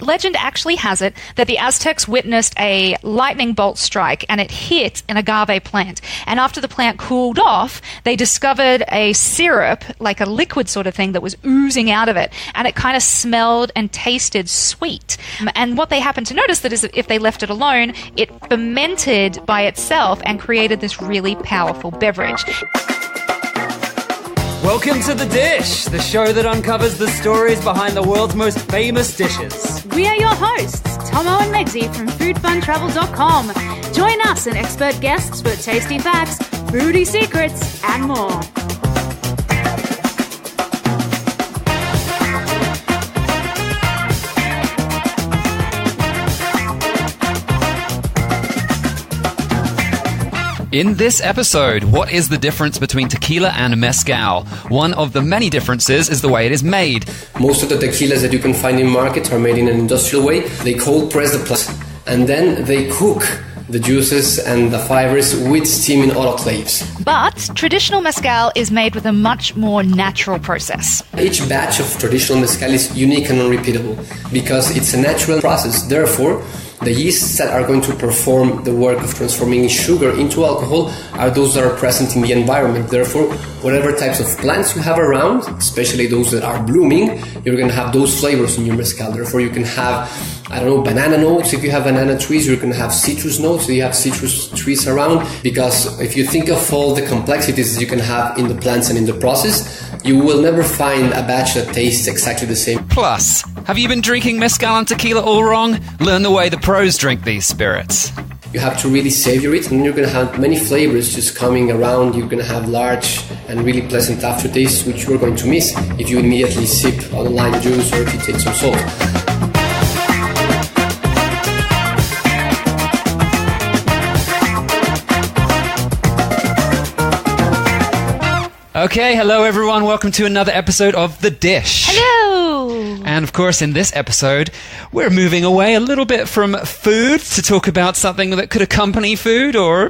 Legend actually has it that the Aztecs witnessed a lightning bolt strike and it hit an agave plant. And after the plant cooled off, they discovered a syrup, like a liquid sort of thing, that was oozing out of it. And it kind of smelled and tasted sweet. And what they happened to notice that is that if they left it alone, it fermented by itself and created this really powerful beverage. Welcome to The Dish, the show that uncovers the stories behind the world's most famous dishes. We are your hosts, Tomo and Megsy from foodfuntravel.com. Join us and expert guests for tasty facts, foodie secrets, and more. In this episode, what is the difference between tequila and mezcal? One of the many differences is the way it is made. Most of the tequilas that you can find in market are made in an industrial way. They cold press the plant and then they cook the juices and the fibers with steam in autoclaves. But traditional mezcal is made with a much more natural process. Each batch of traditional mezcal is unique and unrepeatable because it's a natural process. Therefore, the yeasts that are going to perform the work of transforming sugar into alcohol are those that are present in the environment. Therefore, whatever types of plants you have around, especially those that are blooming, you're going to have those flavors in your mezcal. Therefore, you can have, banana notes. If you have banana trees, you're going to have citrus notes. So you have citrus trees around, because if you think of all the complexities you can have in the plants and in the process, you will never find a batch that tastes exactly the same. Plus, have you been drinking mezcal and tequila all wrong? Learn the way the pros drink these spirits. You have to really savor it, and you're going to have many flavors just coming around. You're going to have large and really pleasant aftertastes, which you're going to miss if you immediately sip on a lime juice or if you take some salt. Okay, hello everyone. Welcome to another episode of The Dish. Hello! And of course, in this episode, we're moving away a little bit from food to talk about something that could accompany food or,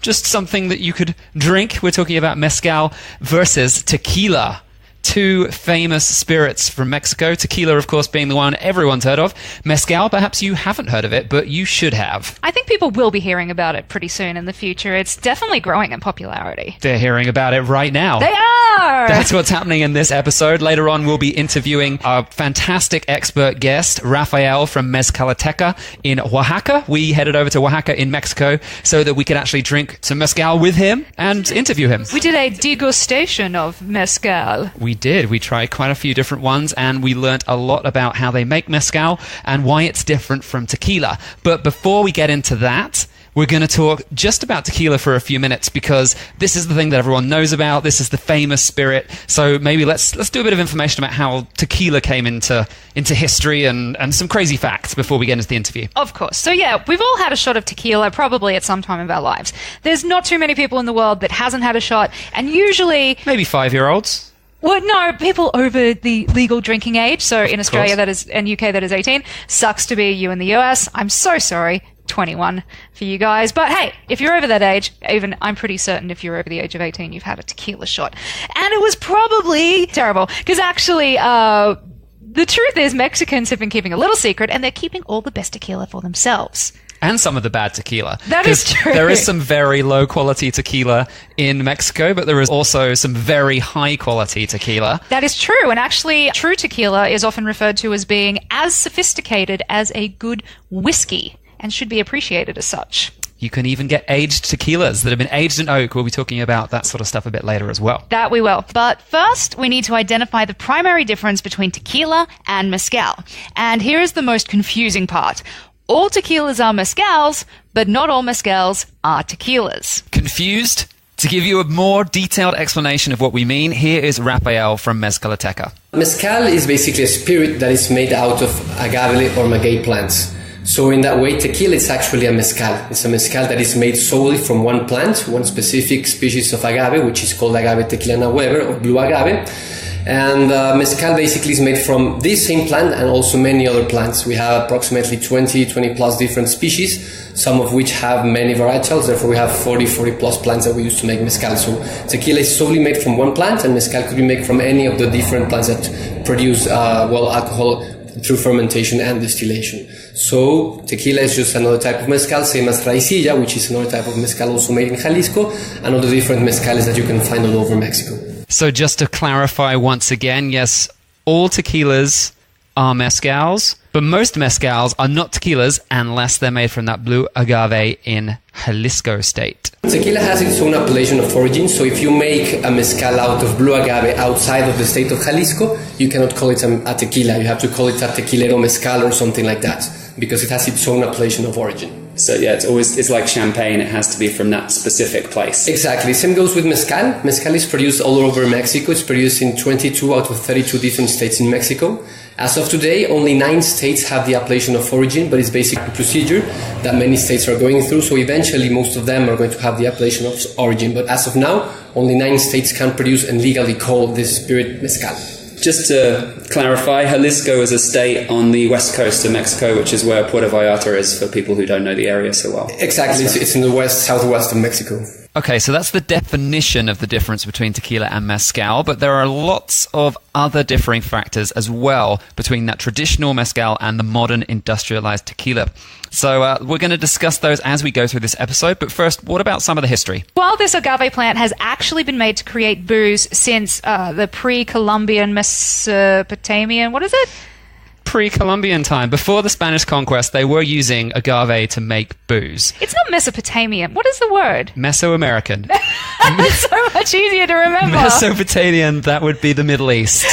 just something that you could drink. We're talking about mezcal versus tequila. Two famous spirits from Mexico. Tequila, of course, being the one everyone's heard of. Mezcal, perhaps you haven't heard of it, but you should have. I think people will be hearing about it pretty soon in the future. It's definitely growing in popularity. They're hearing about it right now. They are! That's what's happening in this episode. Later on, we'll be interviewing our fantastic expert guest, Rafael from Mezcalateca in Oaxaca. We headed over to Oaxaca in Mexico so that we could actually drink some mezcal with him and interview him. We did a degustation of mezcal. We did. We tried quite a few different ones, and we learnt a lot about how they make mezcal and why it's different from tequila. But before we get into that, we're going to talk just about tequila for a few minutes, because this is the thing that everyone knows about. This is the famous spirit. So maybe let's do a bit of information about how tequila came into history and some crazy facts before we get into the interview. Of course. So yeah, we've all had a shot of tequila probably at some time of our lives. There's not too many people in the world that hasn't had a shot, and usually... Maybe 5-year-olds. Well, no, people over the legal drinking age. So in Australia, that is, and UK, that is 18. Sucks to be you in the US. I'm so sorry. 21 for you guys. But hey, if you're over that age, even I'm pretty certain if you're over the age of 18, you've had a tequila shot. And it was probably terrible. Because actually, the truth is Mexicans have been keeping a little secret, and they're keeping all the best tequila for themselves. And some of the bad tequila. That is true. There is some very low quality tequila in Mexico, but there is also some very high quality tequila. That is true. And actually, true tequila is often referred to as being as sophisticated as a good whiskey and should be appreciated as such. You can even get aged tequilas that have been aged in oak. We'll be talking about that sort of stuff a bit later as well. That we will. But first, we need to identify the primary difference between tequila and mezcal. And here is the most confusing part. All tequilas are mezcals, but not all mezcals are tequilas. Confused? To give you a more detailed explanation of what we mean, here is Rafael from Mezcalateca. Mezcal is basically a spirit that is made out of agave or maguey plants. So in that way, tequila is actually a mezcal. It's a mezcal that is made solely from one plant, one specific species of agave, which is called Agave tequilana Weber or Blue Agave. And mezcal basically is made from this same plant and also many other plants. We have approximately 20 plus different species, some of which have many varietals. Therefore, we have 40 plus plants that we use to make mezcal. So tequila is solely made from one plant, and mezcal could be made from any of the different plants that produce alcohol through fermentation and distillation. So tequila is just another type of mezcal, same as raicilla, which is another type of mezcal also made in Jalisco, and all the different mezcales that you can find all over Mexico. So just to clarify once again, yes, all tequilas are mezcals, but most mezcals are not tequilas unless they're made from that blue agave in Jalisco state. Tequila has its own appellation of origin, so if you make a mezcal out of blue agave outside of the state of Jalisco, you cannot call it a tequila. You have to call it a tequilero mezcal or something like that, because it has its own appellation of origin. So yeah, it's like champagne. It has to be from that specific place. Exactly. Same goes with mezcal. Mezcal is produced all over Mexico. It's produced in 22 out of 32 different states in Mexico. As of today, only 9 states have the appellation of origin, but it's basically a procedure that many states are going through. So eventually, most of them are going to have the appellation of origin. But as of now, only 9 states can produce and legally call this spirit mezcal. Just to clarify, Jalisco is a state on the west coast of Mexico, which is where Puerto Vallarta is for people who don't know the area so well. Exactly. It's in the southwest of Mexico. Okay, so that's the definition of the difference between tequila and mezcal, but there are lots of other differing factors as well between that traditional mezcal and the modern industrialized tequila. So we're going to discuss those as we go through this episode, but first, what about some of the history? While this agave plant has actually been made to create booze since the pre-Columbian Mesopotamian, what is it? Pre-Columbian time, before the Spanish conquest, they were using agave to make booze. It's not Mesopotamian. What is the word? Mesoamerican. It's so much easier to remember. Mesopotamian, that would be the Middle East.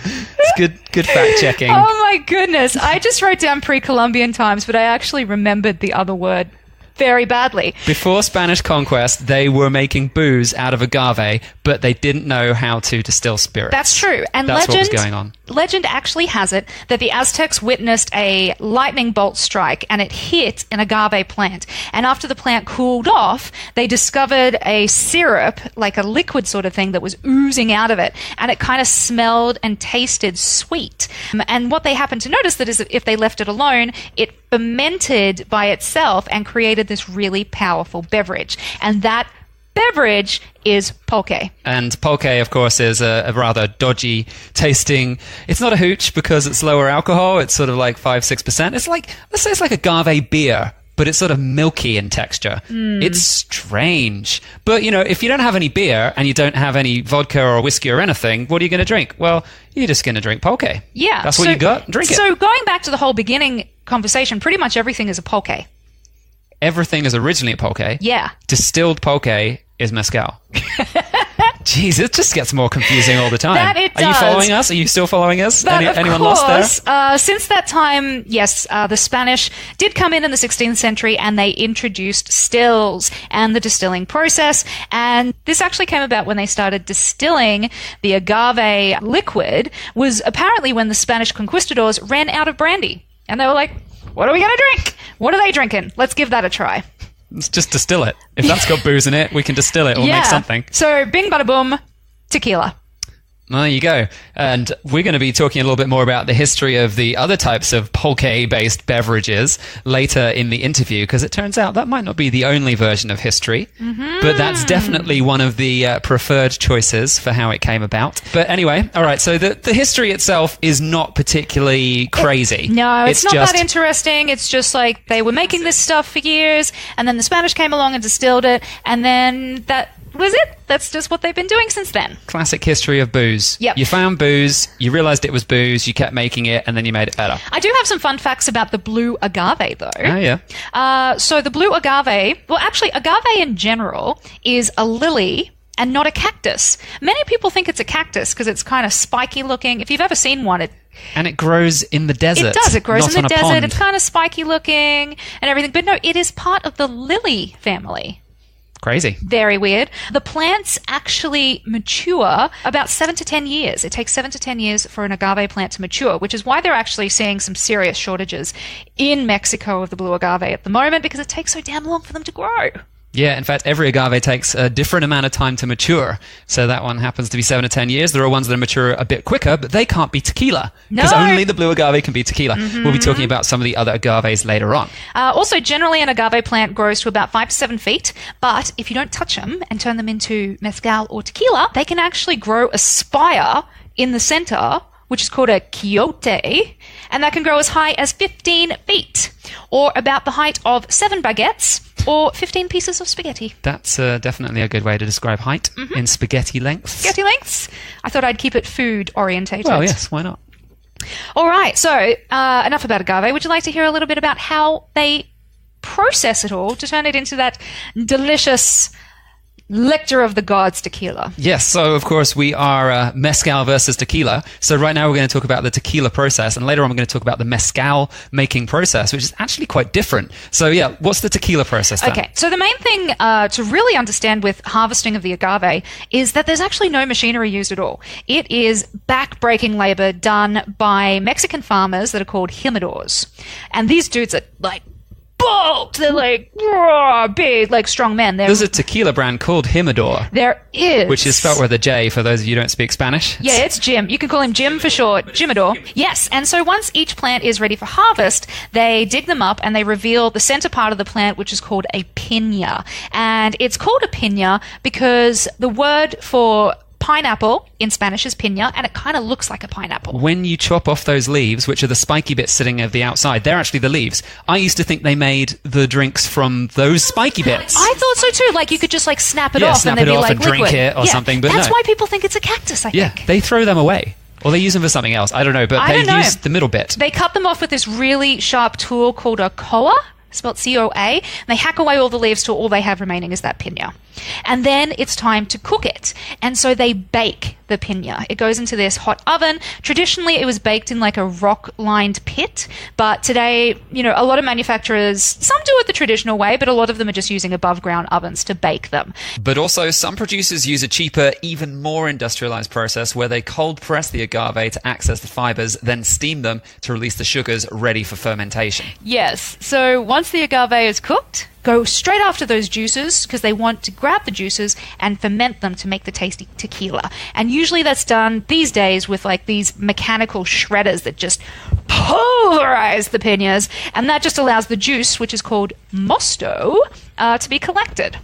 It's good fact checking. Oh my goodness. I just wrote down pre-Columbian times, but I actually remembered the other word very badly. Before Spanish conquest, they were making booze out of agave, but they didn't know how to distill spirits. That's true. And that's what was going on. Legend actually has it that the Aztecs witnessed a lightning bolt strike and it hit an agave plant. And after the plant cooled off, they discovered a syrup, like a liquid sort of thing that was oozing out of it. And it kind of smelled and tasted sweet. And what they happened to notice that is that if they left it alone, it fermented by itself and created this really powerful beverage. And that beverage is pulque. And pulque, of course, is a rather dodgy tasting. It's not a hooch because it's lower alcohol. It's sort of like 5-6%. It's like, let's say it's like agave beer, but it's sort of milky in texture. It's strange. But, you know, if you don't have any beer and you don't have any vodka or whiskey or anything, what are you going to drink? Well, you're just going to drink pulque. Yeah. That's what you got. Drink it. So going back to the whole beginning conversation, pretty much everything is a pulque. Everything is originally a pulque. Yeah. Distilled pulque is mezcal. Jeez, it just gets more confusing all the time. That it does. Are you following us? Are you still following us? But Anyone of course, lost there? Since that time, yes, the Spanish did come in the 16th century and they introduced stills and the distilling process. And this actually came about when they started distilling the agave liquid, was apparently when the Spanish conquistadors ran out of brandy. And they were like, what are we going to drink? What are they drinking? Let's give that a try. Let's just distill it. If that's got booze in it, we can distill it or make something. So, bing, bada, boom, tequila. Well, there you go. And we're going to be talking a little bit more about the history of the other types of pulque-based beverages later in the interview, because it turns out that might not be the only version of history, but that's definitely one of the preferred choices for how it came about. But anyway, all right, so the history itself is not particularly crazy. It's not that interesting. It's just like they were making this stuff for years, and then the Spanish came along and distilled it, and then that was it. That's just what they've been doing since then. Classic history of booze. Yep. You found booze, you realized it was booze, you kept making it, and then you made it better. I do have some fun facts about the blue agave, though. Oh, yeah. So the blue agave, well, actually, agave in general is a lily and not a cactus. Many people think it's a cactus because it's kind of spiky looking. If you've ever seen one, and it grows in the desert. It does. It grows in the desert. Pond. It's kind of spiky looking and everything. But no, it is part of the lily family. Crazy. Very weird. The plants actually mature about 7 to 10 years. It takes 7 to 10 years for an agave plant to mature, which is why they're actually seeing some serious shortages in Mexico of the blue agave at the moment, because it takes so damn long for them to grow. Yeah, in fact, every agave takes a different amount of time to mature. So that one happens to be 7 to 10 years. There are ones that mature a bit quicker, but they can't be tequila. Because only the blue agave can be tequila. We'll be talking about some of the other agaves later on. Also, generally, an agave plant grows to about 5 to 7 feet. But if you don't touch them and turn them into mezcal or tequila, they can actually grow a spire in the center, which is called a quiote, and that can grow as high as 15 feet, or about the height of 7 baguettes, or 15 pieces of spaghetti. That's definitely a good way to describe height in spaghetti lengths. Spaghetti lengths? I thought I'd keep it food orientated. Well, yes, why not? All right, so enough about agave. Would you like to hear a little bit about how they process it all to turn it into that delicious lecture of the gods tequila? Yes, so of course we are mezcal versus tequila. So right now we're going to talk about the tequila process, and later on we're going to talk about the mezcal making process, which is actually quite different. So yeah, what's the tequila process then? Okay, so the main thing to really understand with harvesting of the agave is that there's actually no machinery used at all. It is back-breaking labor done by Mexican farmers that are called jimadores. And these dudes are like bulked. They're like raw, big, like strong men. There's a tequila brand called Jimador. There is. Which is spelled with a J for those of you who don't speak Spanish. Yeah, it's Jim. You can call him Jim for short. Jimador. Yes, and so once each plant is ready for harvest, they dig them up and they reveal the center part of the plant, which is called a piña. And it's called a piña because the word for pineapple in Spanish is piña, and it kind of looks like a pineapple. When you chop off those leaves, which are the spiky bits sitting at the outside, they're actually the leaves. I used to think they made the drinks from those spiky bits. I thought so too. Like you could just like snap it off snap and they'd it be off like and liquid. drink it or something. But that's no. why people think it's a cactus, I think. They throw them away. Or they use them for something else. I don't know, but they use the middle bit. They cut them off with this really sharp tool called a coa, spelled C-O-A, and they hack away all the leaves till all they have remaining is that piña. And then it's time to cook it. And so they bake the piña. It goes into this hot oven. Traditionally, it was baked in like a rock-lined pit, but today, a lot of manufacturers, some do it the traditional way, but a lot of them are just using above-ground ovens to bake them. But also, some producers use a cheaper, even more industrialized process where they cold press the agave to access the fibers, then steam them to release the sugars ready for fermentation. Yes. So once the agave is cooked, go straight after those juices because they want to grab the juices and ferment them to make the tasty tequila. And usually that's done these days with like these mechanical shredders that just pulverize the piñas, and that just allows the juice, which is called mosto, to be collected.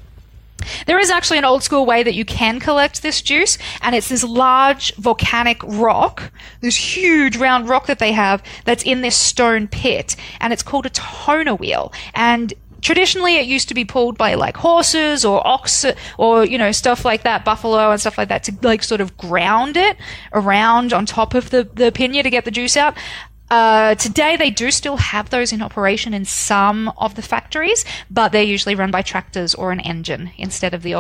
There is actually an old school way that you can collect this juice, and it's this large volcanic rock, this huge round rock that they have that's in this stone pit, and it's called a toner wheel. And traditionally, it used to be pulled by like horses or ox or, stuff like that, buffalo and stuff like that, to like sort of ground it around on top of the piña to get the juice out. Today, they do still have those in operation in some of the factories, but they're usually run by tractors or an engine instead of the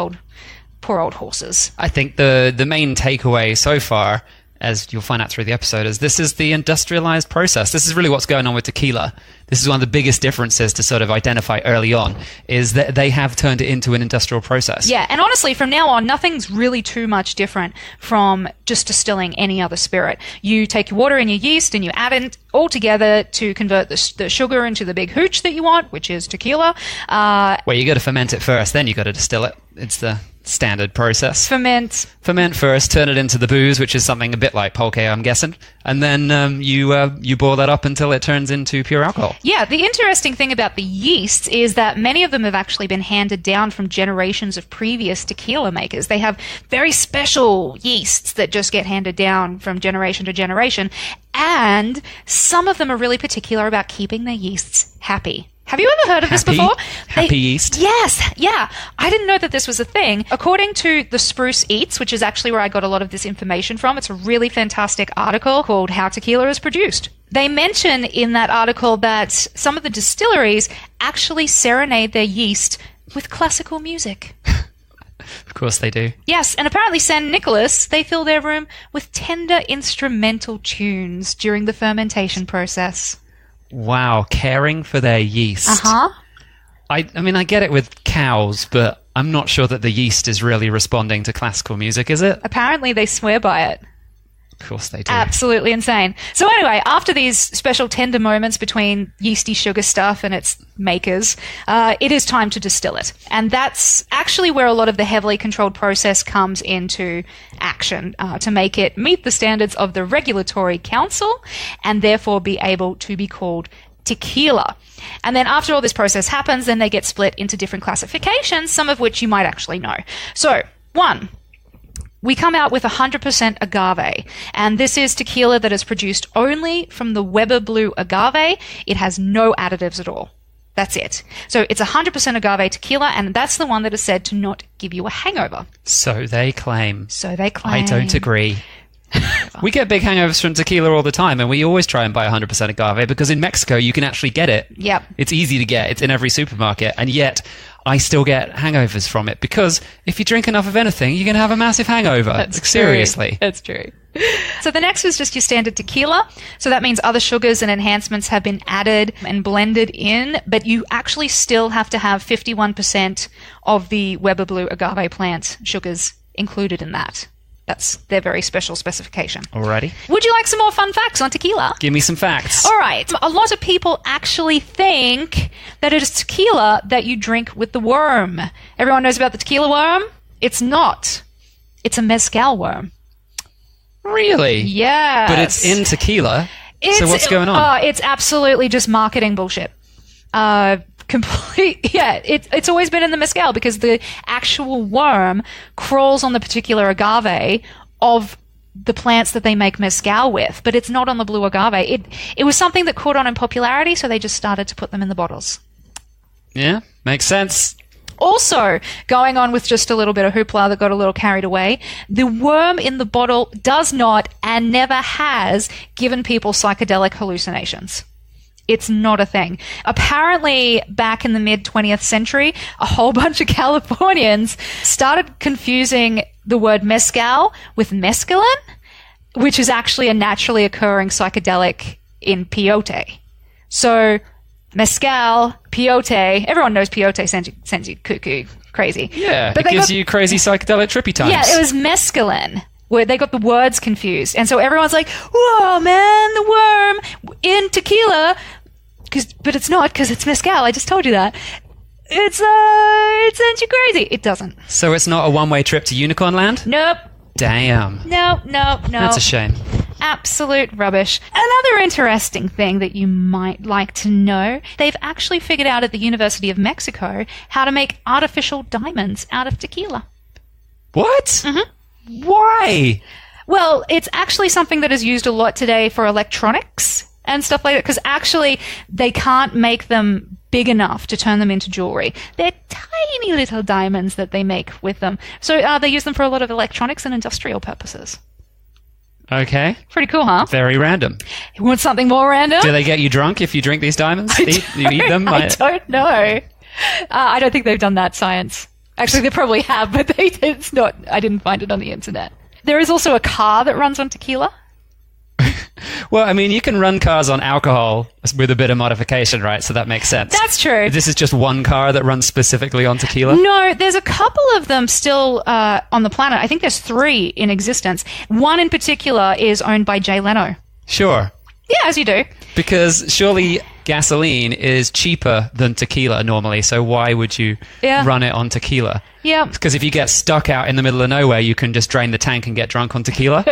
poor old horses. I think the main takeaway so far, as you'll find out through the episode, is this is the industrialized process. This is really what's going on with tequila. This is one of the biggest differences to sort of identify early on, is that they have turned it into an industrial process. Yeah, and honestly, from now on, nothing's really too much different from just distilling any other spirit. You take your water and your yeast and you add it all together to convert the sugar into the big hooch that you want, which is tequila. Well, you got to ferment it first, then you got to distill it. It's the standard process. Ferment first, turn it into the booze, which is something a bit like pulque, I'm guessing, and then you boil that up until it turns into pure alcohol. Yeah, the interesting thing about the yeasts is that many of them have actually been handed down from generations of previous tequila makers. They have very special yeasts that just get handed down from generation to generation, and some of them are really particular about keeping their yeasts happy. Have you ever heard of this before? Happy yeast? Yes, yeah. I didn't know that this was a thing. According to The Spruce Eats, which is actually where I got a lot of this information from, it's a really fantastic article called How Tequila is Produced. They mention in that article that some of the distilleries actually serenade their yeast with classical music. Of course they do. Yes, and apparently San Nicolas, they fill their room with tender instrumental tunes during the fermentation process. Wow, caring for their yeast. Uh-huh. I mean, I get it with cows, but I'm not sure that the yeast is really responding to classical music, is it? Apparently they swear by it. Of course they do. Absolutely insane. So anyway, after these special tender moments between yeasty sugar stuff and its makers, it is time to distill it. And that's actually where a lot of the heavily controlled process comes into action, to make it meet the standards of the Regulatory Council and therefore be able to be called tequila. And then after all this process happens, then they get split into different classifications, some of which you might actually know. So, 1, we come out with 100% agave. And this is tequila that is produced only from the Weber Blue Agave. It has no additives at all. That's it. So it's 100% agave tequila, and that's the one that is said to not give you a hangover. So they claim. I don't agree. We get big hangovers from tequila all the time, and we always try and buy 100% agave because in Mexico you can actually get it. Yep. It's easy to get. It's in every supermarket, and yet I still get hangovers from it because if you drink enough of anything, you're going to have a massive hangover. Seriously. That's true. So the next is just your standard tequila. So that means other sugars and enhancements have been added and blended in, but you actually still have to have 51% of the Weber Blue Agave plant sugars included in that. That's their very special specification. Alrighty. Would you like some more fun facts on tequila? Give me some facts. All right. A lot of people actually think that it is tequila that you drink with the worm. Everyone knows about the tequila worm? It's not. It's a mezcal worm. Really? Yeah. But it's in tequila. So what's going on? It's absolutely just marketing bullshit. It's always been in the mezcal because the actual worm crawls on the particular agave of the plants that they make mezcal with, but it's not on the blue agave. It was something that caught on in popularity, so they just started to put them in the bottles. Yeah, makes sense. Also, going on with just a little bit of hoopla that got a little carried away, the worm in the bottle does not and never has given people psychedelic hallucinations. It's not a thing. Apparently, back in the mid-20th century, a whole bunch of Californians started confusing the word mezcal with mescaline, which is actually a naturally occurring psychedelic in peyote. So, mezcal, peyote, everyone knows peyote sends you cuckoo, crazy. Yeah, but it gives you crazy psychedelic trippy times. Yeah, it was mescaline, where they got the words confused. And so everyone's like, whoa, man, the worm in tequila... But it's not, because it's mezcal. I just told you that. It sends you crazy. It doesn't. So it's not a one-way trip to Unicorn Land? Nope. Damn. No. That's a shame. Absolute rubbish. Another interesting thing that you might like to know, they've actually figured out at the University of Mexico how to make artificial diamonds out of tequila. What? Mm-hmm. Why? Well, it's actually something that is used a lot today for electronics and stuff like that, because actually they can't make them big enough to turn them into jewelry. They're tiny little diamonds that they make with them. So they use them for a lot of electronics and industrial purposes. Okay. Pretty cool, huh? Very random. You want something more random? Do they get you drunk if you drink these diamonds? You eat them? I don't know. I don't think they've done that science. Actually, they probably have, but it's not. I didn't find it on the internet. There is also a car that runs on tequila. Well, I mean, you can run cars on alcohol with a bit of modification, right? So that makes sense. That's true. This is just one car that runs specifically on tequila? No, there's a couple of them still on the planet. I think there's 3 in existence. One in particular is owned by Jay Leno. Sure. Yeah, as you do. Because surely gasoline is cheaper than tequila normally, so why would you run it on tequila? Yeah. Because if you get stuck out in the middle of nowhere, you can just drain the tank and get drunk on tequila.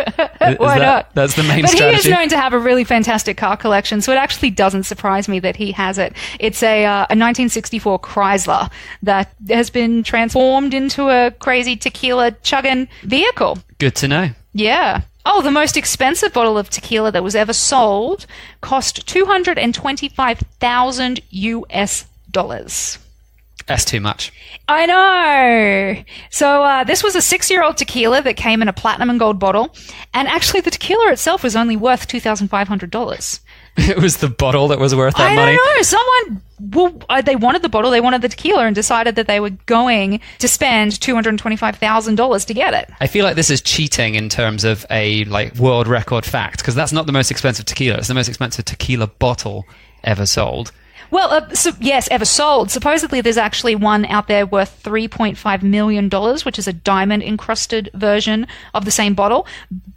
Why not? That's the main but strategy. He is known to have a really fantastic car collection, so it actually doesn't surprise me that he has it. It's a 1964 Chrysler that has been transformed into a crazy tequila chugging vehicle. Good to know. Yeah. Oh, the most expensive bottle of tequila that was ever sold cost $225,000 US. That's too much. I know. So this was a 6-year-old tequila that came in a platinum and gold bottle, and actually the tequila itself was only worth $2,500. It was the bottle that was worth that money? I don't know. Someone, they wanted the bottle, they wanted the tequila, and decided that they were going to spend $225,000 to get it. I feel like this is cheating in terms of a world record fact, because that's not the most expensive tequila. It's the most expensive tequila bottle ever sold. Well, yes, ever sold. Supposedly there's actually one out there worth $3.5 million, which is a diamond-encrusted version of the same bottle,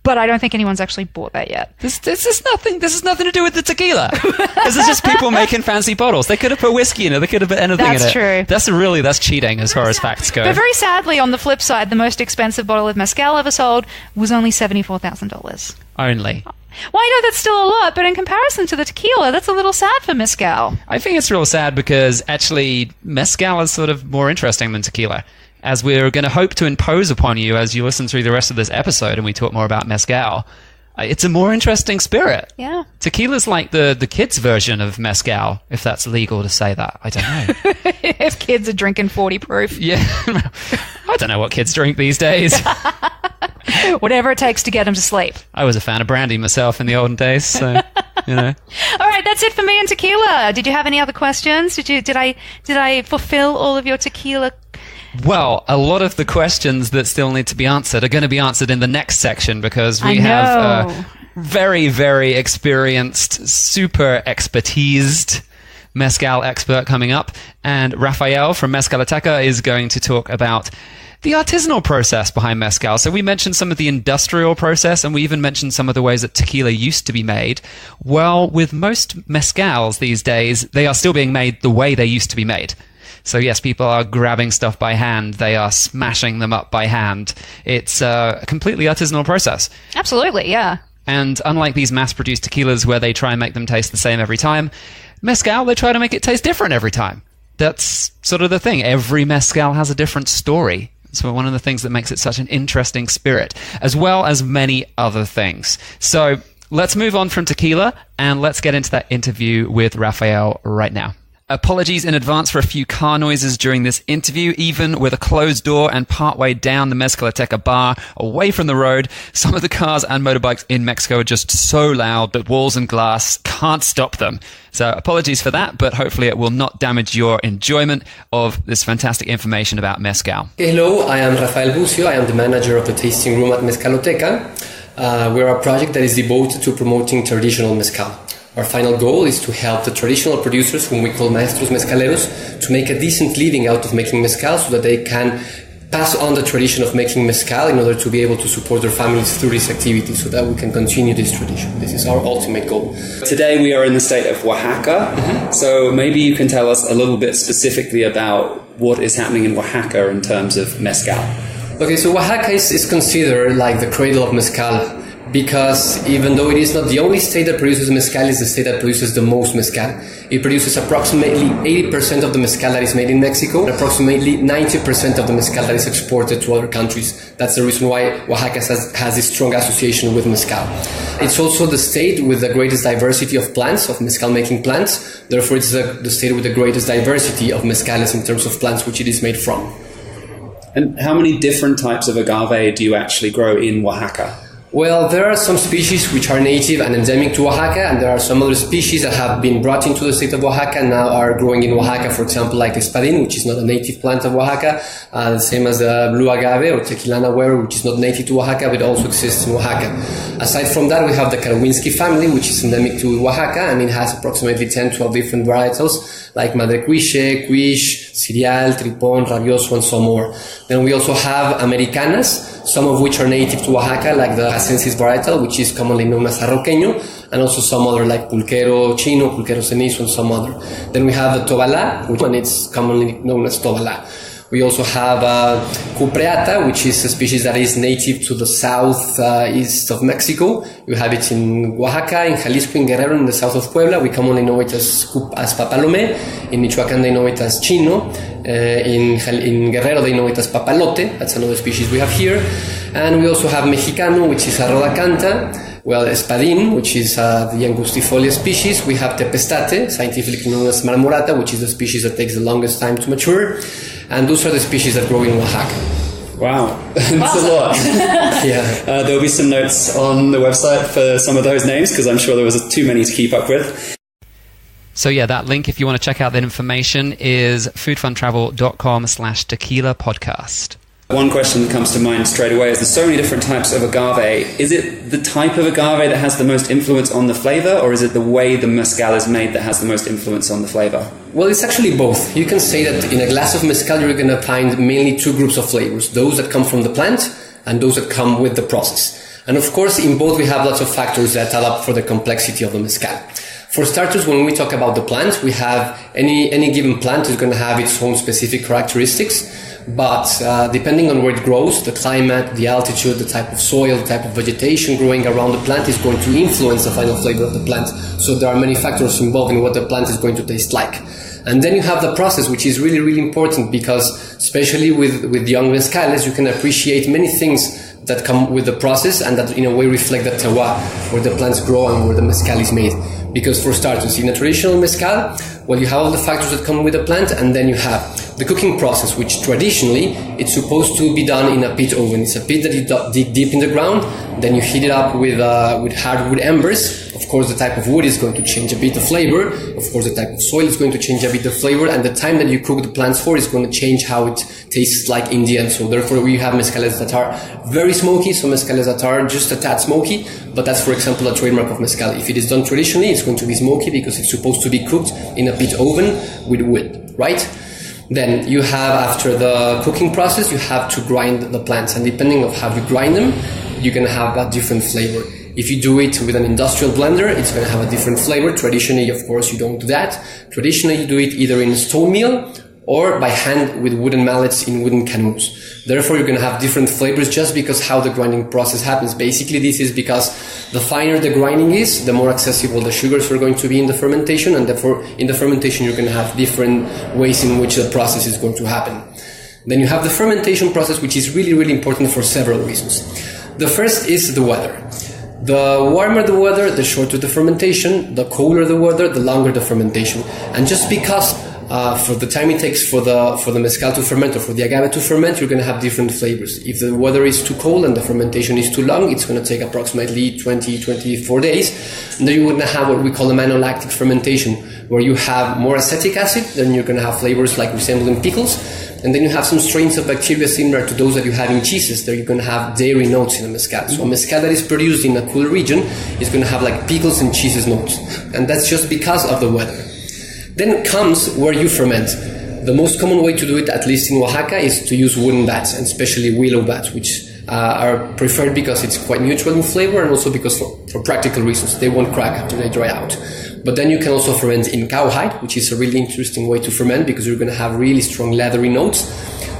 but I don't think anyone's actually bought that yet. This is nothing to do with the tequila. This is just people making fancy bottles. They could have put whiskey in it. They could have put anything in it. That's true. That's cheating as far as facts go. But very sadly, on the flip side, the most expensive bottle of mezcal ever sold was only $74,000. Only. Well, I know that's still a lot, but in comparison to the tequila, that's a little sad for mezcal. I think it's real sad because actually mezcal is sort of more interesting than tequila. as we're going to hope to impose upon you as you listen through the rest of this episode and we talk more about mezcal. It's a more interesting spirit. Yeah. Tequila's like the kids' version of mezcal, if that's legal to say that. I don't know. If kids are drinking 40 proof. Yeah. I don't know what kids drink these days. Whatever it takes to get them to sleep. I was a fan of brandy myself in the olden days, so, you know. All right, that's it for me and tequila. Did you have any other questions? Did I fulfill all of your tequila? Well, a lot of the questions that still need to be answered are going to be answered in the next section because we have a very, very experienced, super expertised mezcal expert coming up. And Rafael from Mezcaloteca is going to talk about the artisanal process behind mezcal. So we mentioned some of the industrial process, and we even mentioned some of the ways that tequila used to be made. Well, with most mezcals these days, they are still being made the way they used to be made. So yes, people are grabbing stuff by hand. They are smashing them up by hand. It's a completely artisanal process. Absolutely, yeah. And unlike these mass-produced tequilas where they try and make them taste the same every time, mezcal, they try to make it taste different every time. That's sort of the thing. Every mezcal has a different story. So one of the things that makes it such an interesting spirit, as well as many other things. So let's move on from tequila and let's get into that interview with Rafael right now. Apologies in advance for a few car noises during this interview. Even with a closed door and partway down the Mezcaloteca bar, away from the road, some of the cars and motorbikes in Mexico are just so loud that walls and glass can't stop them. So apologies for that, but hopefully it will not damage your enjoyment of this fantastic information about mezcal. Hello, I am Rafael Bucio. I am the manager of the tasting room at Mezcaloteca. We're a project that is devoted to promoting traditional mezcal. Our final goal is to help the traditional producers, whom we call maestros mezcaleros, to make a decent living out of making mezcal so that they can pass on the tradition of making mezcal in order to be able to support their families through this activity so that we can continue this tradition. This is our ultimate goal. Today we are in the state of Oaxaca, so maybe you can tell us a little bit specifically about what is happening in Oaxaca in terms of mezcal. Okay, so Oaxaca is considered like the cradle of mezcal, because even though it is not the only state that produces mezcal, it's the state that produces the most mezcal. It produces approximately 80% of the mezcal that is made in Mexico, and approximately 90% of the mezcal that is exported to other countries. That's the reason why Oaxaca has this strong association with mezcal. It's also the state with the greatest diversity of plants, of mezcal-making plants. Therefore, it's the state with the greatest diversity of mezcales in terms of plants which it is made from. And how many different types of agave do you actually grow in Oaxaca? Well, there are some species which are native and endemic to Oaxaca, and there are some other species that have been brought into the state of Oaxaca and now are growing in Oaxaca, for example, like espadín, which is not a native plant of Oaxaca, the same as the Blue Agave or Tequilana ware, which is not native to Oaxaca, but also exists in Oaxaca. Aside from that, we have the Karawinsky family, which is endemic to Oaxaca, and it has approximately 10-12 different varietals, like Madre Cuiche, Cuiche, Cereal, Tripon, Rabioso, and some more. Then we also have Americanas, some of which are native to Oaxaca, like the Asensis varietal, which is commonly known as Arroqueño, and also some other like Pulquero Chino, Pulquero Cenizo, and some other. Then we have the Tobalá, and it's commonly known as Tobalá. We also have Cupreata, which is a species that is native to the southeast of Mexico. You have it in Oaxaca, in Jalisco, in Guerrero, in the south of Puebla. We commonly know it as Papalomé. In Michoacán, they know it as Chino. In Guerrero, they know it as Papalote. That's another species we have here. And we also have Mexicano, which is Arrodacanta. Well, Espadín, which is the angustifolia species. We have Tepestate, scientifically known as Marmorata, which is the species that takes the longest time to mature. And those are the species that grow in Oaxaca. Wow, that's a lot. Yeah. There'll be some notes on the website for some of those names, because I'm sure there was too many to keep up with. So yeah, that link, if you want to check out that information, is foodfuntravel.com/tequila podcast. One question that comes to mind straight away is there's so many different types of agave. Is it the type of agave that has the most influence on the flavor, or is it the way the mezcal is made that has the most influence on the flavor? Well, it's actually both. You can say that in a glass of mezcal, you're going to find mainly two groups of flavors, those that come from the plant and those that come with the process. And of course, in both, we have lots of factors that add up for the complexity of the mezcal. For starters, when we talk about the plant, we have any given plant is going to have its own specific characteristics. But depending on where it grows, the climate, the altitude, the type of soil, the type of vegetation growing around the plant is going to influence the final flavor of the plant. So there are many factors involved in what the plant is going to taste like. And then you have the process, which is really, really important because especially with young mezcales, you can appreciate many things that come with the process and that in a way reflect the terroir, where the plants grow and where the mezcal is made. Because for starters, in a traditional mezcal, well, you have all the factors that come with the plant, and then you have the cooking process, which traditionally it's supposed to be done in a pit oven. It's a pit that you dig deep in the ground, then you heat it up with hardwood embers. Of course, the type of wood is going to change a bit the flavor. Of course, the type of soil is going to change a bit the flavor, and the time that you cook the plants for is going to change how it tastes like in the end. So therefore, we have mezcales that are very smoky, some mezcales that are just a tad smoky, but that's, for example, a trademark of mezcal. If it is done traditionally, it's going to be smoky because it's supposed to be cooked in a pit oven with wood, right? Then you have, after the cooking process, you have to grind the plants, and depending on how you grind them, you're going to have a different flavor. If you do it with an industrial blender, it's going to have a different flavor. Traditionally, of course, you don't do that. Traditionally, you do it either in a stone mill or by hand with wooden mallets in wooden canoes. Therefore, you're going to have different flavors just because how the grinding process happens. Basically, this is because the finer the grinding is, the more accessible the sugars are going to be in the fermentation, and therefore, in the fermentation, you're going to have different ways in which the process is going to happen. Then you have the fermentation process, which is really, really important for several reasons. The first is the weather. The warmer the weather, the shorter the fermentation. The colder the weather, the longer the fermentation. And just because for the time it takes for the mezcal to ferment or for the agave to ferment, you're going to have different flavors. If the weather is too cold and the fermentation is too long, it's going to take approximately 24 days. And then you're going to have what we call a malolactic fermentation, where you have more acetic acid, then you're going to have flavors like resembling pickles. And then you have some strains of bacteria similar to those that you have in cheeses. There you're going to have dairy notes in a mezcal. So a mezcal that is produced in a cooler region is going to have like pickles and cheeses notes. And that's just because of the weather. Then comes where you ferment. The most common way to do it, at least in Oaxaca, is to use wooden vats, and especially willow vats, which are preferred because it's quite neutral in flavor, and also because for practical reasons, they won't crack after they dry out. But then you can also ferment in cowhide, which is a really interesting way to ferment because you're going to have really strong leathery notes.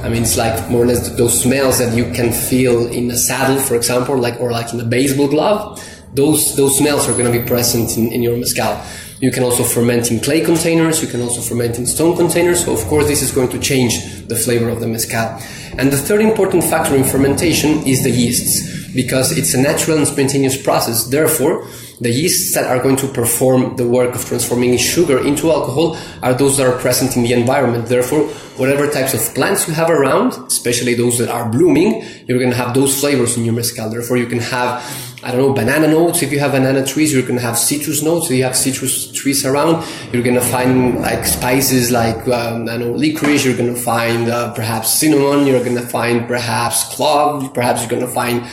I mean, it's like more or less those smells that you can feel in a saddle, for example, or like in a baseball glove. Those smells are going to be present in your mezcal. You can also ferment in clay containers. You can also ferment in stone containers. So, of course, this is going to change the flavor of the mezcal. And the third important factor in fermentation is the yeasts, because it's a natural and spontaneous process. Therefore, the yeasts that are going to perform the work of transforming sugar into alcohol are those that are present in the environment. Therefore, whatever types of plants you have around, especially those that are blooming, you're going to have those flavors in your mezcal. Therefore, you can have, banana notes. If you have banana trees, you're going to have citrus notes. If you have citrus trees around, you're going to find like spices like, licorice. You're going to find perhaps cinnamon. You're going to find perhaps clove. Perhaps you're going to find,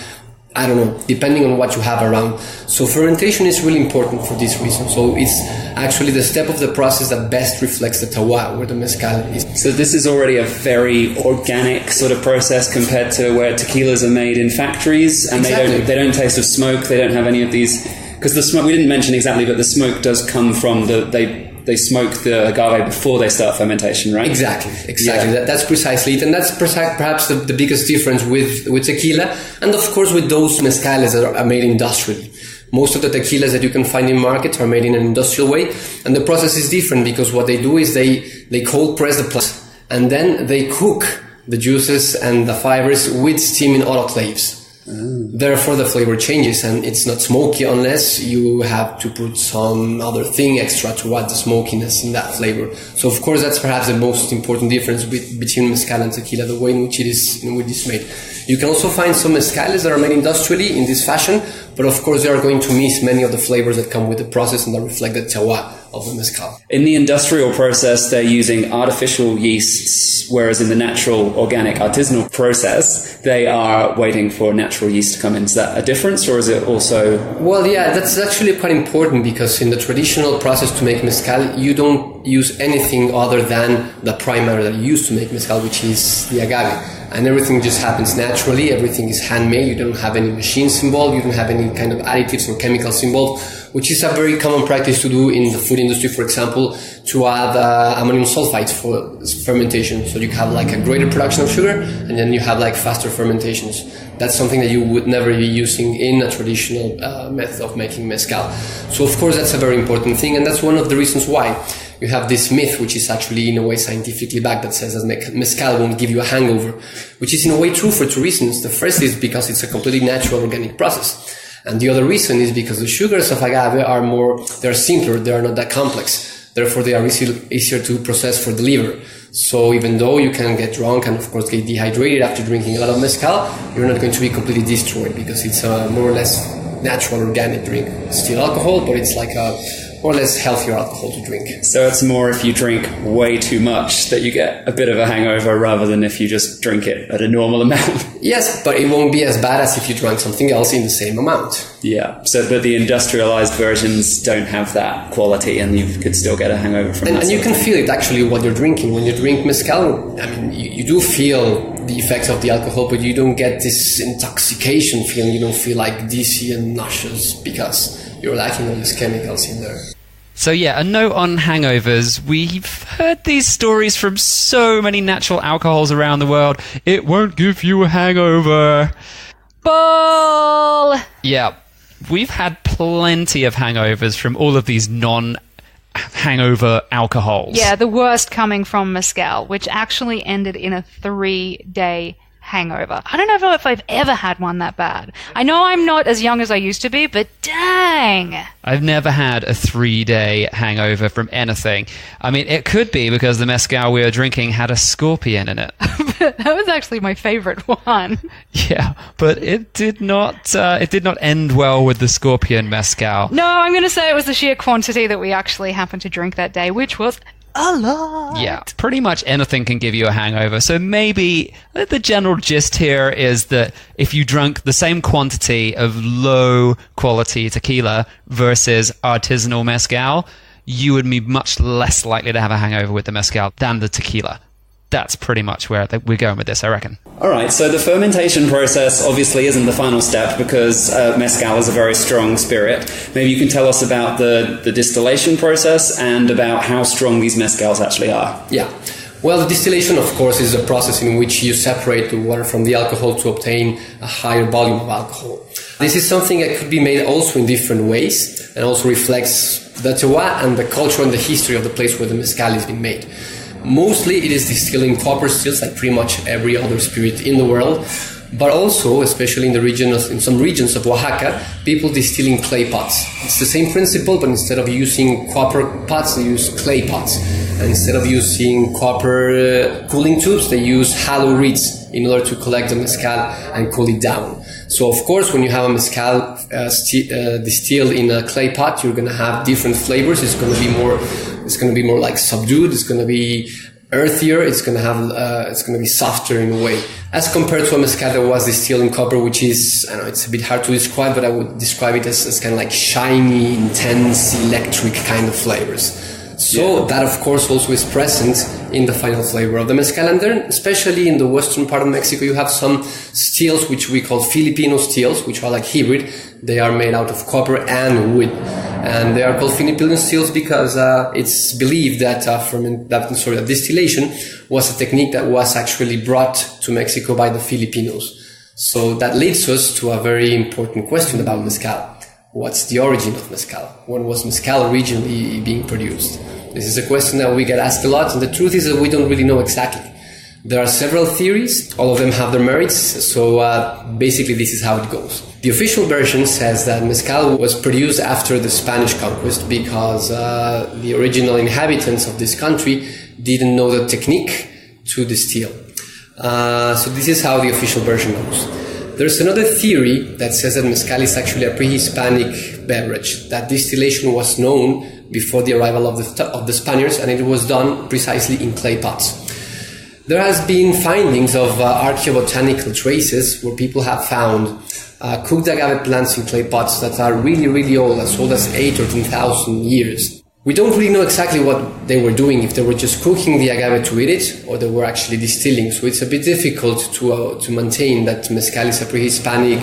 depending on what you have around. So fermentation is really important for this reason. So it's actually the step of the process that best reflects the terroir where the mezcal is. So this is already a very organic sort of process compared to where tequilas are made in factories, and exactly. they don't taste of smoke. They don't have any of these, because the smoke, we didn't mention exactly, but the smoke does come from they smoke the agave before they start fermentation, right? Exactly. Yeah. That's precisely it. And that's perhaps the biggest difference with tequila, and of course with those mezcales that are made industrially. Most of the tequilas that you can find in market are made in an industrial way, and the process is different because what they do is they cold press the plant, and then they cook the juices and the fibers with steam in autoclaves. Therefore, the flavor changes, and it's not smoky unless you have to put some other thing extra to add the smokiness in that flavor. So, of course, that's perhaps the most important difference between mezcal and tequila, the way in which it is made. You can also find some mezcales that are made industrially in this fashion, but of course, they are going to miss many of the flavors that come with the process and that reflect the terroir of the mezcal. In the industrial process, they're using artificial yeasts, whereas in the natural, organic, artisanal process, they are waiting for natural yeast to come in. Is that a difference, or is it also... Well, yeah, that's actually quite important, because in the traditional process to make mezcal, you don't use anything other than the primary that you use to make mezcal, which is the agave. And everything just happens naturally. Everything is handmade. You don't have any machines involved. You don't have any kind of additives or chemicals involved, which is a very common practice to do in the food industry, for example, to add ammonium sulfite for fermentation. So you have like a greater production of sugar, and then you have like faster fermentations. That's something that you would never be using in a traditional method of making mezcal. So of course that's a very important thing, and that's one of the reasons why. you have this myth, which is actually in a way scientifically backed, that says that mezcal won't give you a hangover, which is in a way true for two reasons. The first is because it's a completely natural organic process. And the other reason is because the sugars of agave they're simpler, they are not that complex. Therefore, they are easier to process for the liver. So even though you can get drunk and of course get dehydrated after drinking a lot of mezcal, you're not going to be completely destroyed because it's a more or less natural organic drink. It's still alcohol, but it's like a more or less healthier alcohol to drink. So it's more if you drink way too much that you get a bit of a hangover rather than if you just drink it at a normal amount. Yes, but it won't be as bad as if you drank something else in the same amount. Yeah, but the industrialized versions don't have that quality and you could still get a hangover from that. And you can feel it actually what you're drinking. When you drink mezcal, I mean, you do feel the effects of the alcohol, but you don't get this intoxication feeling. You don't feel like dizzy and nauseous because you're lacking all these chemicals in there. So yeah, a note on hangovers. We've heard these stories from so many natural alcohols around the world. It won't give you a hangover. Bull! Yeah, we've had plenty of hangovers from all of these non-hangover alcohols. Yeah, the worst coming from mezcal, which actually ended in a 3-day hangover. I don't know if I've ever had one that bad. I know I'm not as young as I used to be, but dang! I've never had a 3-day hangover from anything. I mean, it could be because the mezcal we were drinking had a scorpion in it. That was actually my favorite one. Yeah, but it did not end well with the scorpion mezcal. No, I'm going to say it was the sheer quantity that we actually happened to drink that day, which was a lot. Yeah, pretty much anything can give you a hangover. So maybe the general gist here is that if you drank the same quantity of low quality tequila versus artisanal mezcal, you would be much less likely to have a hangover with the mezcal than the tequila. That's pretty much where we're going with this, I reckon. All right, so the fermentation process obviously isn't the final step because mezcal is a very strong spirit. Maybe you can tell us about the distillation process and about how strong these mezcals actually are. Yeah. Well, the distillation, of course, is a process in which you separate the water from the alcohol to obtain a higher volume of alcohol. This is something that could be made also in different ways and also reflects the terroir and the culture and the history of the place where the mezcal is being made. Mostly it is distilled in copper stills, like pretty much every other spirit in the world, but also, especially in some regions of Oaxaca, people distill in clay pots. It's the same principle, but instead of using copper pots, they use clay pots. And instead of using copper cooling tubes, they use hollow reeds in order to collect the mezcal and cool it down. So, of course, when you have a mezcal distilled in a clay pot, you're going to have different flavors. It's going to be more like subdued. It's going to be earthier. It's going to be softer in a way, as compared to a mezcal that was distilled in copper, which is, I know it's a bit hard to describe, but I would describe it as kind of like shiny, intense, electric kind of flavors. So that, of course, also is present in the final flavor of the mezcal. And then, especially in the western part of Mexico, you have some stills which we call Filipino stills, which are like hybrid. They are made out of copper and wood. And they are called Filipino stills because it's believed that distillation was a technique that was actually brought to Mexico by the Filipinos. So that leads us to a very important question about mezcal. What's the origin of mezcal? When was mezcal originally being produced? This is a question that we get asked a lot, and the truth is that we don't really know exactly. There are several theories, all of them have their merits, so basically this is how it goes. The official version says that mezcal was produced after the Spanish conquest because the original inhabitants of this country didn't know the technique to distill. So this is how the official version goes. There's another theory that says that mezcal is actually a pre-Hispanic beverage, that distillation was known before the arrival of the Spaniards, and it was done precisely in clay pots. There has been findings of archaeobotanical traces where people have found cooked agave plants in clay pots that are really, really old, as old as 8,000 or 10,000 years. We don't really know exactly what they were doing, if they were just cooking the agave to eat it, or they were actually distilling. So it's a bit difficult to maintain that mezcal is a pre-Hispanic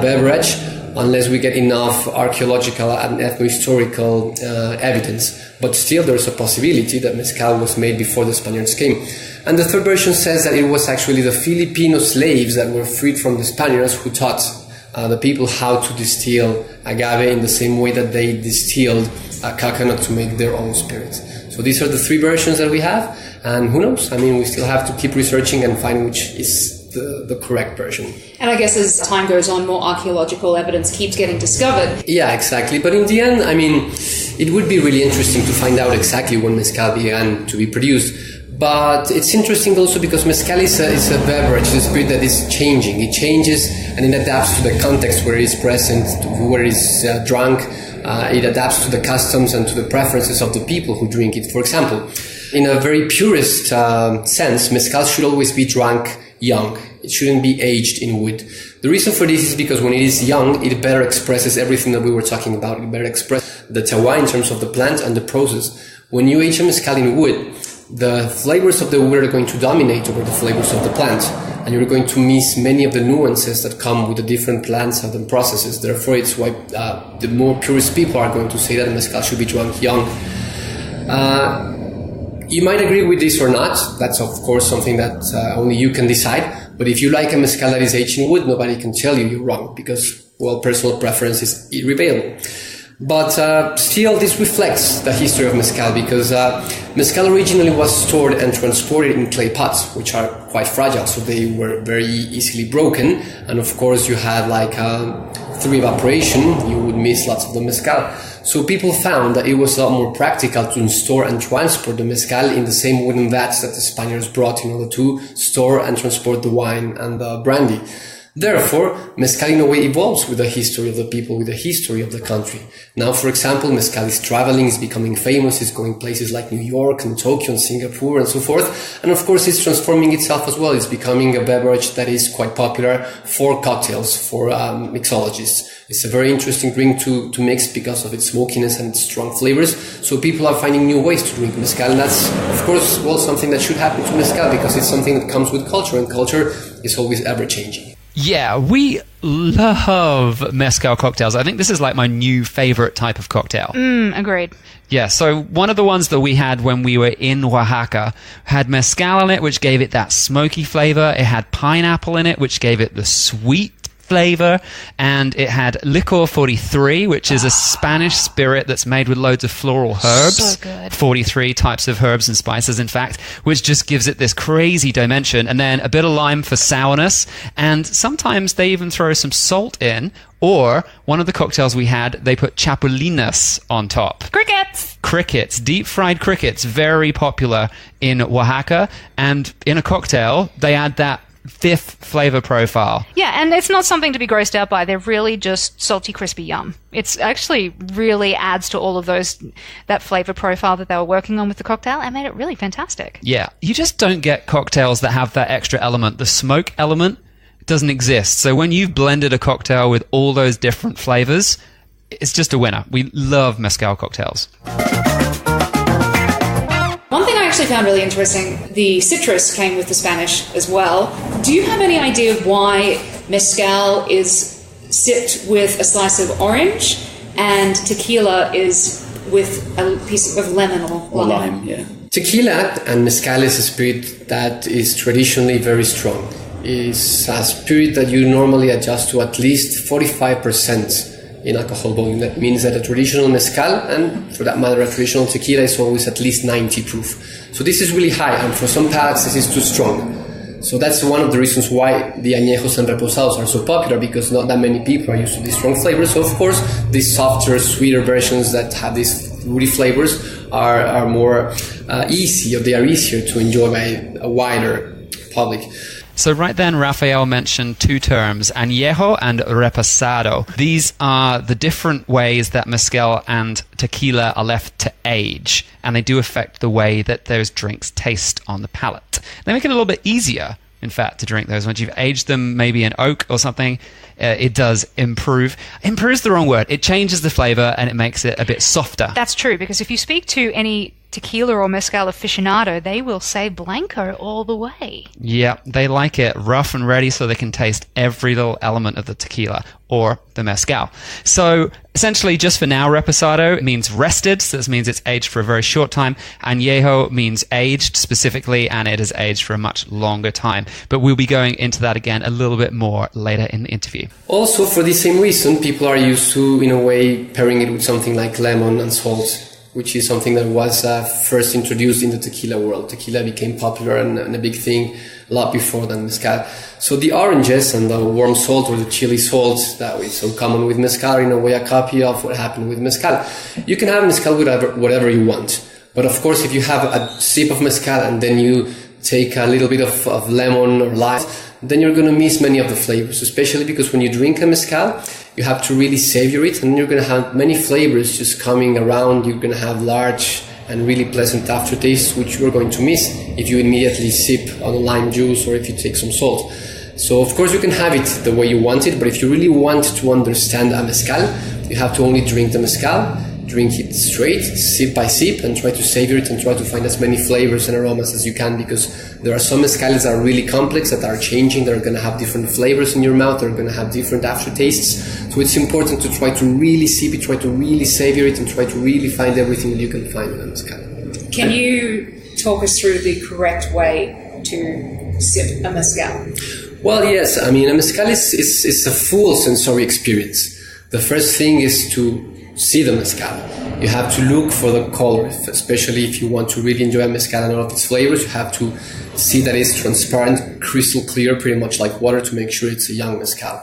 beverage, unless we get enough archaeological and ethno-historical evidence. But still, there's a possibility that mezcal was made before the Spaniards came. And the third version says that it was actually the Filipino slaves that were freed from the Spaniards who taught the people how to distill agave in the same way that they distilled coconut to make their own spirits. So these are the 3 versions that we have, and who knows? I mean, we still have to keep researching and find which is the correct version. And I guess as time goes on, more archaeological evidence keeps getting discovered. Yeah, exactly. But in the end, I mean, it would be really interesting to find out exactly when mezcal began to be produced. But it's interesting also because mezcal is a beverage, a spirit that is changing. It changes and it adapts to the context where it is present, where it is drunk. It adapts to the customs and to the preferences of the people who drink it. For example, in a very purist sense, mezcal should always be drunk young. It shouldn't be aged in wood. The reason for this is because when it is young, it better expresses everything that we were talking about. It better expresses the terroir in terms of the plant and the process. When you age a mezcal in wood, the flavors of the wood are going to dominate over the flavors of the plant, and you're going to miss many of the nuances that come with the different plants and the processes. Therefore, it's why the more purist people are going to say that mezcal should be drunk young. You might agree with this or not. That's, of course, something that only you can decide. But if you like a mezcal that is aged in wood, nobody can tell you you're wrong because, well, personal preference is irreparable. But still, this reflects the history of mezcal because mezcal originally was stored and transported in clay pots, which are quite fragile, so they were very easily broken. And of course, you had through evaporation, you would miss lots of the mezcal. So people found that it was a lot more practical to store and transport the mezcal in the same wooden vats that the Spaniards brought in order to store and transport the wine and the brandy. Therefore, mezcal in a way evolves with the history of the people, with the history of the country. Now, for example, mezcal is traveling, is becoming famous, is going places like New York and Tokyo and Singapore and so forth. And of course, it's transforming itself as well. It's becoming a beverage that is quite popular for cocktails, for mixologists. It's a very interesting drink to mix because of its smokiness and its strong flavors. So people are finding new ways to drink mezcal. And that's, of course, well, something that should happen to mezcal because it's something that comes with culture, and culture is always ever-changing. Yeah, we love mezcal cocktails. I think this is like my new favorite type of cocktail. Agreed. Yeah, so one of the ones that we had when we were in Oaxaca had mezcal in it, which gave it that smoky flavor. It had pineapple in it, which gave it the sweet flavor, and it had Licor 43, which is a Spanish spirit that's made with loads of floral herbs. So good. 43 types of herbs and spices, in fact, which just gives it this crazy dimension. And then a bit of lime for sourness, and sometimes they even throw some salt in, or one of the cocktails we had, they put chapulines on top. Crickets, deep-fried crickets, very popular in Oaxaca, and in a cocktail, they add that 5th flavor profile. Yeah, and it's not something to be grossed out by. They're really just salty, crispy yum. It's actually really adds to all of that flavor profile that they were working on with the cocktail and made it really fantastic. Yeah, you just don't get cocktails that have that extra element. The smoke element doesn't exist. So when you've blended a cocktail with all those different flavors, it's just a winner. We love mezcal cocktails. One thing I actually found really interesting, the citrus came with the Spanish as well. Do you have any idea why mezcal is sipped with a slice of orange and tequila is with a piece of lemon or lime? Yeah. Tequila and mezcal is a spirit that is traditionally very strong. It's a spirit that you normally adjust to at least 45% in alcohol volume. That means that a traditional mezcal, and for that matter a traditional tequila, is always at least 90 proof. So this is really high, and for some palates this is too strong. So that's one of the reasons why the añejos and reposados are so popular, because not that many people are used to these strong flavors. So of course these softer, sweeter versions that have these woody flavors are more easy, or they are easier to enjoy by a wider public. So right then, Rafael mentioned 2 terms, añejo and reposado. These are the different ways that mezcal and tequila are left to age, and they do affect the way that those drinks taste on the palate. They make it a little bit easier, in fact, to drink those. Once you've aged them maybe in oak or something, it does improve. Improve's the wrong word. It changes the flavor and it makes it a bit softer. That's true, because if you speak to any tequila or mezcal aficionado, they will say blanco all the way. Yeah, they like it rough and ready so they can taste every little element of the tequila or the mezcal. So essentially, just for now, reposado means rested. So this means it's aged for a very short time. Añejo means aged specifically, and it is aged for a much longer time. But we'll be going into that again a little bit more later in the interview. Also, for the same reason, people are used to, in a way, pairing it with something like lemon and salt, which is something that was first introduced in the tequila world. Tequila became popular and a big thing a lot before than mezcal. So the oranges and the warm salt or the chili salt that is so common with mezcal are in a way a copy of what happened with mezcal. You can have mezcal with whatever you want. But of course, if you have a sip of mezcal and then you take a little bit of lemon or lime, then you're going to miss many of the flavors, especially because when you drink a mezcal, you have to really savor it, and you're going to have many flavors just coming around. You're going to have large and really pleasant aftertastes, which you're going to miss if you immediately sip on a lime juice or if you take some salt. So, of course, you can have it the way you want it, but if you really want to understand a mezcal, you have to only drink the mezcal, drink it straight, sip by sip, and try to savor it and try to find as many flavors and aromas as you can, because there are some mezcales that are really complex, that are changing, that are going to have different flavors in your mouth, they're going to have different aftertastes. So it's important to try to really sip it, try to really savor it, and try to really find everything that you can find in a mezcal. Can you talk us through the correct way to sip a mezcal? Well, yes. I mean, a mezcal is a full sensory experience. The first thing is to see the mezcal. You have to look for the color, especially if you want to really enjoy a mezcal and all of its flavors. You have to see that it's transparent, crystal clear, pretty much like water, to make sure it's a young mezcal.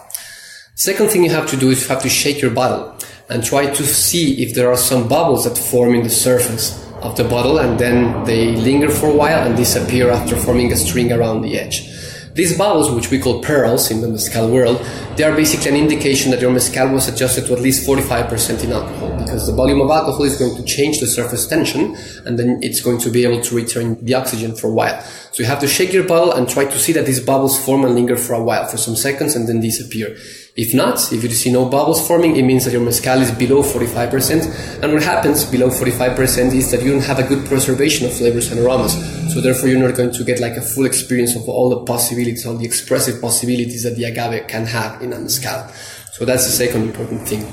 Second thing you have to do is you have to shake your bottle and try to see if there are some bubbles that form in the surface of the bottle, and then they linger for a while and disappear after forming a string around the edge. These bubbles, which we call pearls in the mezcal world, they are basically an indication that your mezcal was adjusted to at least 45% in alcohol, because the volume of alcohol is going to change the surface tension, and then it's going to be able to return the oxygen for a while. So you have to shake your bottle and try to see that these bubbles form and linger for a while, for some seconds, and then disappear. If not, if you see no bubbles forming, it means that your mezcal is below 45%. And what happens below 45% is that you don't have a good preservation of flavors and aromas. So therefore, you're not going to get like a full experience of all the possibilities, all the expressive possibilities that the agave can have in a mezcal. So that's the second important thing.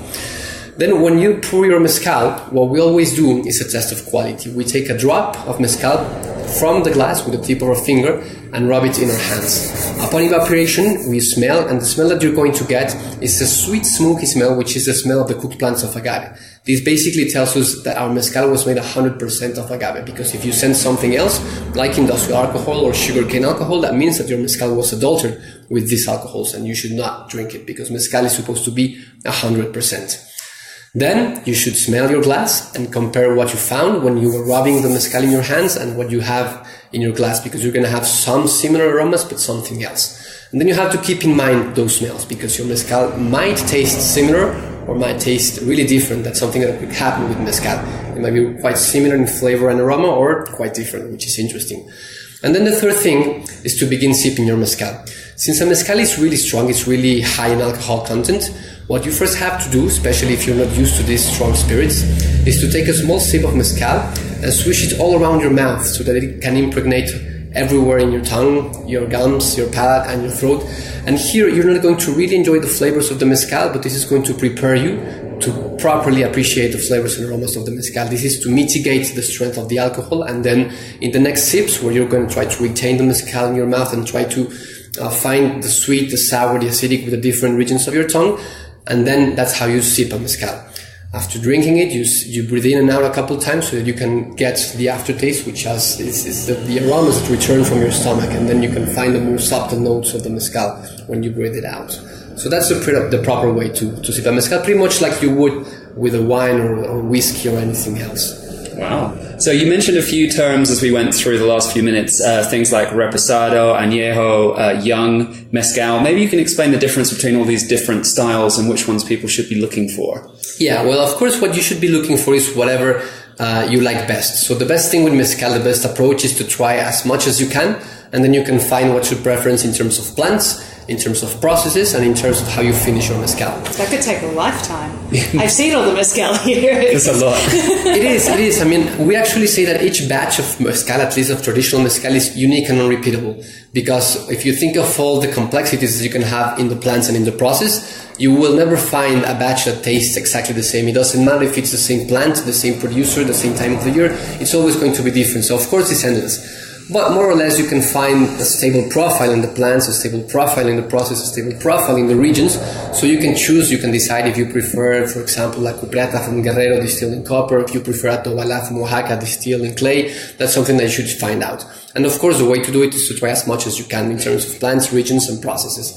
Then when you pour your mezcal, what we always do is a test of quality. We take a drop of mezcal from the glass with the tip of our finger and rub it in our hands. Upon evaporation, we smell, and the smell that you're going to get is a sweet, smoky smell, which is the smell of the cooked plants of agave. This basically tells us that our mezcal was made 100% of agave, because if you send something else, like industrial alcohol or sugarcane alcohol, that means that your mezcal was adulterated with these alcohols, and you should not drink it, because mezcal is supposed to be 100%. Then you should smell your glass and compare what you found when you were rubbing the mezcal in your hands and what you have in your glass, because you're going to have some similar aromas but something else. And then you have to keep in mind those smells, because your mezcal might taste similar or might taste really different. That's something that could happen with mezcal. It might be quite similar in flavor and aroma, or quite different, which is interesting. And then the third thing is to begin sipping your mezcal. Since a mezcal is really strong, it's really high in alcohol content, what you first have to do, especially if you're not used to these strong spirits, is to take a small sip of mezcal and swish it all around your mouth so that it can impregnate everywhere in your tongue, your gums, your palate, and your throat. And here you're not going to really enjoy the flavors of the mezcal, but this is going to prepare you to properly appreciate the flavors and aromas of the mezcal. This is to mitigate the strength of the alcohol, and then in the next sips, where you're going to try to retain the mezcal in your mouth and try to find the sweet, the sour, the acidic with the different regions of your tongue, and then that's how you sip a mezcal. After drinking it, you breathe in and out a couple times so that you can get the aftertaste, which is the aromas that return from your stomach, and then you can find the more subtle notes of the mezcal when you breathe it out. So that's the proper way to sip a mezcal, pretty much like you would with a wine or whiskey or anything else. Wow. So you mentioned a few terms as we went through the last few minutes, things like reposado, añejo, young, mezcal. Maybe you can explain the difference between all these different styles and which ones people should be looking for. Yeah, well, of course, what you should be looking for is whatever you like best. So the best thing with mezcal, the best approach is to try as much as you can, and then you can find what's your preference in terms of plants, in terms of processes and in terms of how you finish your mezcal. That could take a lifetime. I've seen all the mezcal here. It's a lot. It is. I mean, we actually say that each batch of mezcal, at least of traditional mezcal, is unique and unrepeatable. Because if you think of all the complexities that you can have in the plants and in the process, you will never find a batch that tastes exactly the same. It doesn't matter if it's the same plant, the same producer, the same time of the year. It's always going to be different. So of course it's endless. But more or less you can find a stable profile in the plants, a stable profile in the process, a stable profile in the regions. So you can choose, you can decide if you prefer, for example, La Cupreata from Guerrero distilled in copper, if you prefer a Tobala from Oaxaca distilled in clay. That's something that you should find out. And of course the way to do it is to try as much as you can in terms of plants, regions and processes.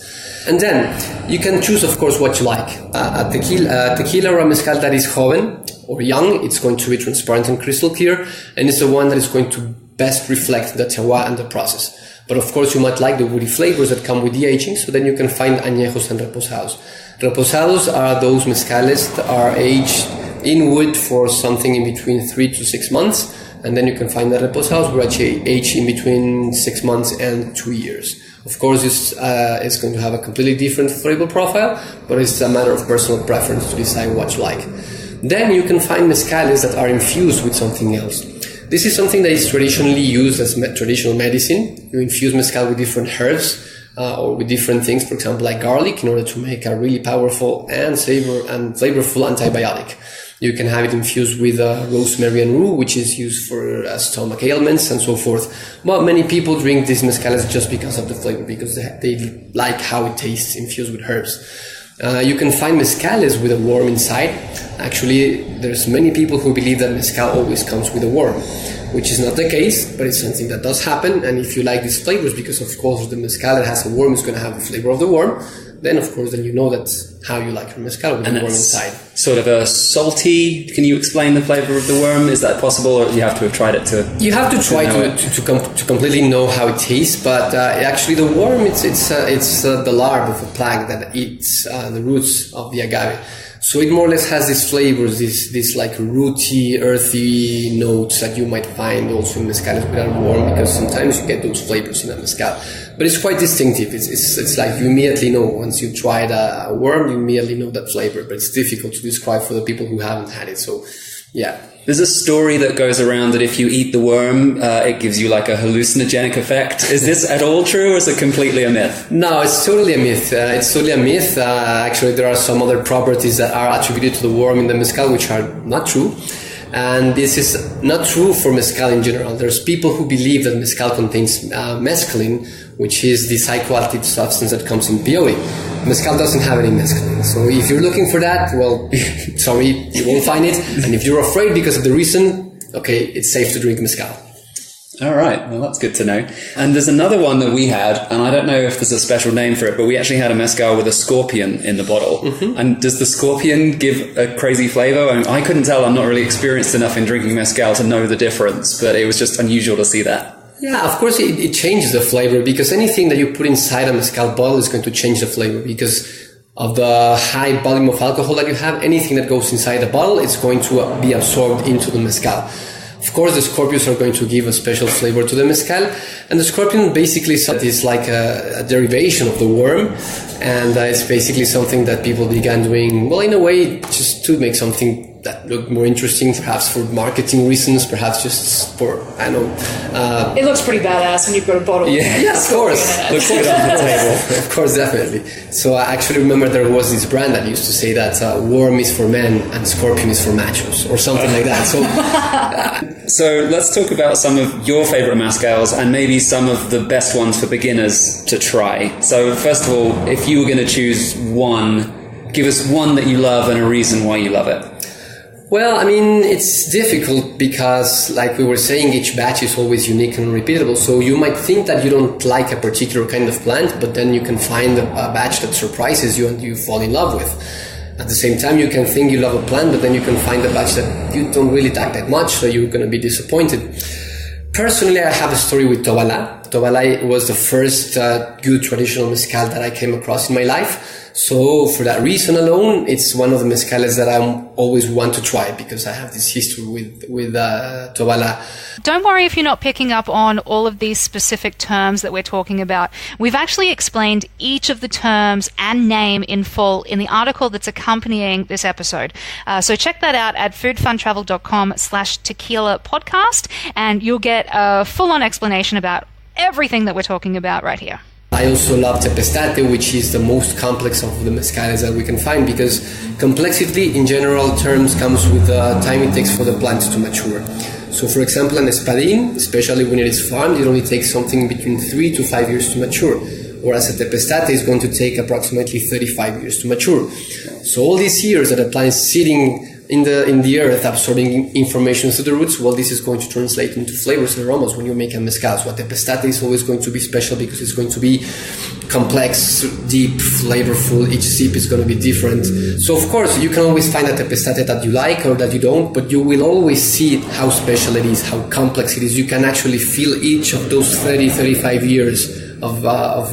And then you can choose, of course, what you like. A tequila or a mezcal that is joven or young, it's going to be transparent and crystal clear, and it's the one that is going to best reflect the terroir and the process. But of course you might like the woody flavors that come with the aging, so then you can find añejos and reposados. Reposados are those mezcales that are aged in wood for something in between 3 to 6 months, and then you can find the reposados which age in between 6 months and 2 years. Of course, it's going to have a completely different flavor profile, but it's a matter of personal preference to decide what you like. Then you can find mezcales that are infused with something else. This is something that is traditionally used as traditional medicine. You infuse mezcal with different herbs or with different things, for example, like garlic, in order to make a really powerful and flavorful antibiotic. You can have it infused with rosemary and rue, which is used for stomach ailments and so forth. But many people drink these mezcales just because of the flavor, because they like how it tastes infused with herbs. You can find mezcales with a worm inside. Actually, there's many people who believe that mezcal always comes with a worm, which is not the case, but it's something that does happen. And if you like these flavors, because of course the mezcal that has a worm is going to have the flavor of the worm, then of course you know that's how you like your mezcal with the worm inside. Sort of a salty. Can you explain the flavor of the worm? Is that possible, or you have to have tried it to? You have to try to completely know how it tastes, but actually the worm it's the larva of a plant that eats the roots of the agave. So it more or less has these flavors, these like rooty, earthy notes that you might find also in mezcales without worm, because sometimes you get those flavors in a mezcal. But it's quite distinctive. It's like you immediately know, once you tried a worm, you immediately know that flavor, but it's difficult to describe for the people who haven't had it. So, yeah. There's a story that goes around that if you eat the worm, it gives you like a hallucinogenic effect. Is this at all true, or is it completely a myth? No, it's totally a myth. Actually, there are some other properties that are attributed to the worm in the mezcal which are not true. And this is not true for mezcal in general. There's people who believe that mezcal contains mescaline, which is the psychoactive substance that comes in peyote. Mezcal doesn't have any mescaline. So if you're looking for that, well, sorry, you won't find it. And if you're afraid because of the reason, okay, it's safe to drink mezcal. All right, well, that's good to know. And there's another one that we had, and I don't know if there's a special name for it, but we actually had a mezcal with a scorpion in the bottle. Mm-hmm. And does the scorpion give a crazy flavor? I mean, I couldn't tell. I'm not really experienced enough in drinking mezcal to know the difference, but it was just unusual to see that. Yeah, of course it changes the flavor, because anything that you put inside a mezcal bottle is going to change the flavor because of the high volume of alcohol that you have. Anything that goes inside the bottle is going to be absorbed into the mezcal. Of course, the scorpions are going to give a special flavor to the mezcal, and the scorpion basically is like a derivation of the worm, and it's basically something that people began doing, well, in a way, just to make something that looked more interesting, perhaps for marketing reasons, perhaps just for, I don't know. It looks pretty badass when you've got a bottle. Yeah, of course. Looks good on the table. Of course, definitely. So I actually remember there was this brand that used to say that worm is for men and scorpion is for machos, or something like that. So let's talk about some of your favorite mezcals and maybe some of the best ones for beginners to try. So first of all, if you were going to choose one, give us one that you love and a reason why you love it. Well, I mean, it's difficult because, like we were saying, each batch is always unique and unrepeatable. So you might think that you don't like a particular kind of plant, but then you can find a batch that surprises you and you fall in love with. At the same time, you can think you love a plant, but then you can find a batch that you don't really like that much, so you're going to be disappointed. Personally, I have a story with Tobala. Tobala was the first good traditional mezcal that I came across in my life. So for that reason alone, it's one of the mezcales that I always want to try, because I have this history with Tobala. Don't worry if you're not picking up on all of these specific terms that we're talking about. We've actually explained each of the terms and name in full in the article that's accompanying this episode. So check that out at foodfuntravel.com/tequila podcast, and you'll get a full-on explanation about everything that we're talking about right here. I also love Tepestate, which is the most complex of the mezcales that we can find, because complexity in general terms comes with the time it takes for the plant to mature. So for example, an espadín, especially when it is farmed, it only takes something between 3 to 5 years to mature, whereas a Tepestate is going to take approximately 35 years to mature. So all these years that the plant is sitting in the earth, absorbing information through the roots, well, this is going to translate into flavors and aromas when you make a mezcal. So a Tepestate is always going to be special because it's going to be complex, deep, flavorful. Each sip is going to be different. So of course, you can always find a Tepestate that you like or that you don't, but you will always see how special it is, how complex it is. You can actually feel each of those 35 years of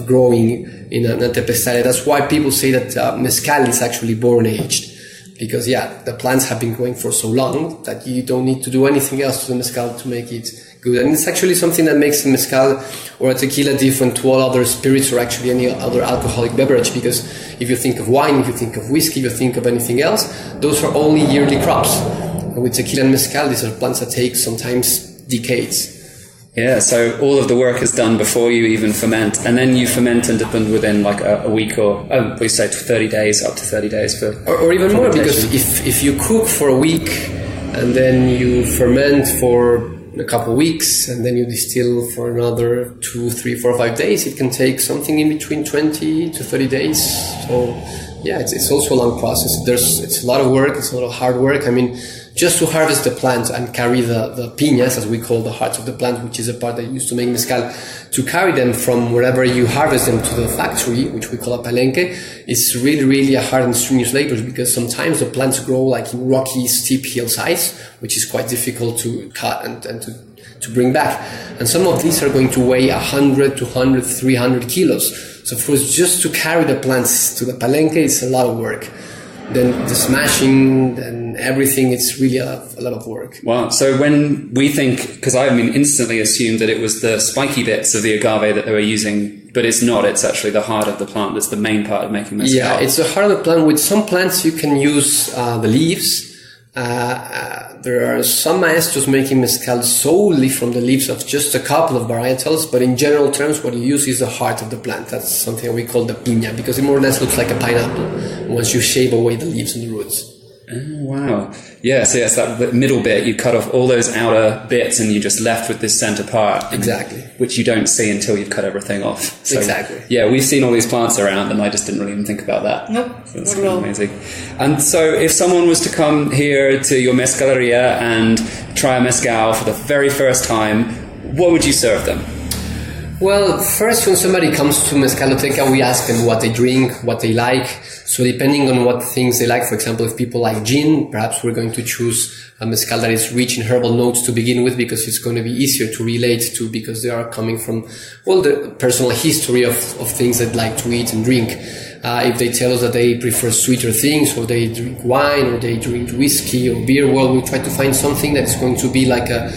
growing in a Tepestate. That's why people say that mezcal is actually born aged. Because, the plants have been growing for so long that you don't need to do anything else to the mezcal to make it good. And it's actually something that makes the mezcal or a tequila different to all other spirits or actually any other alcoholic beverage. Because if you think of wine, if you think of whiskey, if you think of anything else, those are only yearly crops. And with tequila and mezcal, these are plants that take sometimes decades. Yeah, so all of the work is done before you even ferment, and then you ferment and dip within like a week or, we say 30 days, up to 30 days for... Or even more, because if you cook for a week and then you ferment for a couple of weeks and then you distill for another 2, 3, 4, 5 days, it can take something in between 20 to 30 days. So, it's also a long process. It's a lot of work, it's a lot of hard work. I mean, just to harvest the plant and carry the piñas, as we call the hearts of the plant, which is a part that you use to make mezcal, to carry them from wherever you harvest them to the factory, which we call a palenque, is really, really a hard and strenuous labor, because sometimes the plants grow like in rocky, steep hillsides, which is quite difficult to cut and to bring back. And some of these are going to weigh 100, 200, 300 kilos. So for us just to carry the plants to the palenque, it's a lot of work. Then the smashing and everything, it's really a lot of work. Wow. So when we think, because I instantly assumed that it was the spiky bits of the agave that they were using, but it's not. It's actually the heart of the plant that's the main part of making mezcal. Yeah, it's the heart of the plant. With some plants, you can use the leaves. There are some maestros making mezcal solely from the leaves of just a couple of varietals, but in general terms, what you use is the heart of the plant. That's something we call the piña, because it more or less looks like a pineapple once you shave away the leaves and the roots. Oh, wow. Yeah, so it's that middle bit. You cut off all those outer bits and you're just left with this center part. Exactly. Which you don't see until you've cut everything off. So, exactly. Yeah, we've seen all these plants around and I just didn't really even think about that. Nope. So that's kind of amazing. And so if someone was to come here to your mezcaleria and try a mezcal for the very first time, what would you serve them? Well, first, when somebody comes to Mezcaloteca, we ask them what they drink, what they like. So depending on what things they like, for example, if people like gin, perhaps we're going to choose a mezcal that is rich in herbal notes to begin with, because it's going to be easier to relate to, because they are coming from, the personal history of things they'd like to eat and drink. If they tell us that they prefer sweeter things, or they drink wine, or they drink whiskey or beer, well, we try to find something that is going to be like a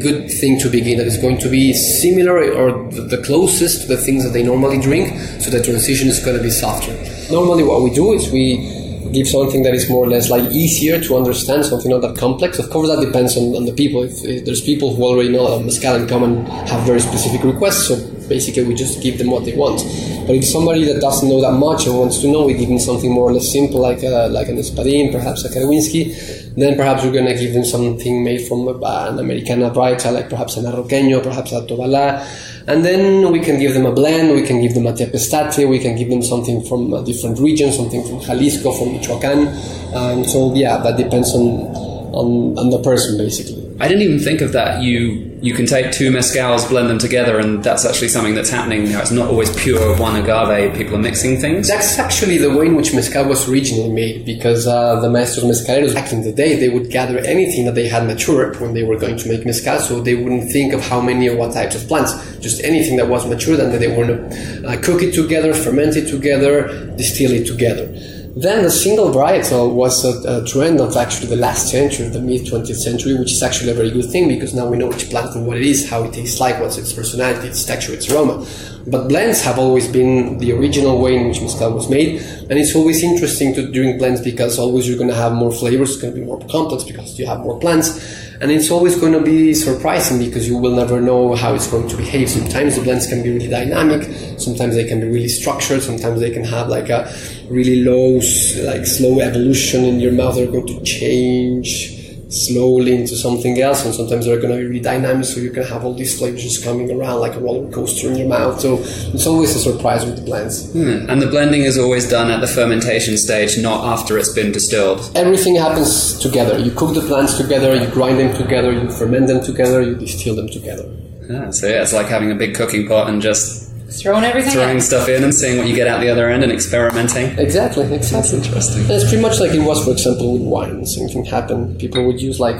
good thing to begin, that is going to be similar or the closest to the things that they normally drink, so the transition is going to be softer. Normally what we do is we give something that is more or less like easier to understand, something not that complex. Of course, that depends on the people. If there's people who already know mezcal and come and have very specific requests, so basically we just give them what they want. But if somebody that doesn't know that much and wants to know, we give them something more or less simple, like an espadín, perhaps a Karawinsky. Then perhaps we're going to give them something made from an Americana varietal, like perhaps an Arroqueño, perhaps a Tobala. And then we can give them a blend, we can give them a Tepestate, we can give them something from a different region, something from Jalisco, from Michoacán. So that depends on the person, basically. I didn't even think of that. You can take two mezcals, blend them together, and that's actually something that's happening now. It's not always pure one agave. People are mixing things. That's actually the way in which mezcal was originally made, because the maestros mezcaleros back in the day, they would gather anything that they had mature when they were going to make mezcal, so they wouldn't think of how many or what types of plants. Just anything that was mature, and then they were to cook it together, ferment it together, distill it together. Then the single varietal was a trend of actually the last century, the mid-20th century, which is actually a very good thing, because now we know which plant and what it is, how it tastes like, what's its personality, its texture, its aroma. But blends have always been the original way in which mezcal was made, and it's always interesting to drink blends, because always you're going to have more flavors, it's going to be more complex because you have more plants, and it's always going to be surprising because you will never know how it's going to behave. Sometimes the blends can be really dynamic, sometimes they can be really structured, sometimes they can have like a really low, like slow evolution in your mouth. They're going to change slowly into something else, and sometimes they're going to be really dynamic, so you can have all these flavors just coming around like a roller coaster in your mouth. So it's always a surprise with the blends. And the blending is always done at the fermentation stage, not after it's been distilled. Everything happens together. You cook the plants together, you grind them together, you ferment them together, you distill them together. So yeah, it's like having a big cooking pot and just throwing stuff in and seeing what you get out the other end and experimenting. Exactly. That's interesting. And it's pretty much like it was, for example, with wine. The same thing happened. People would use like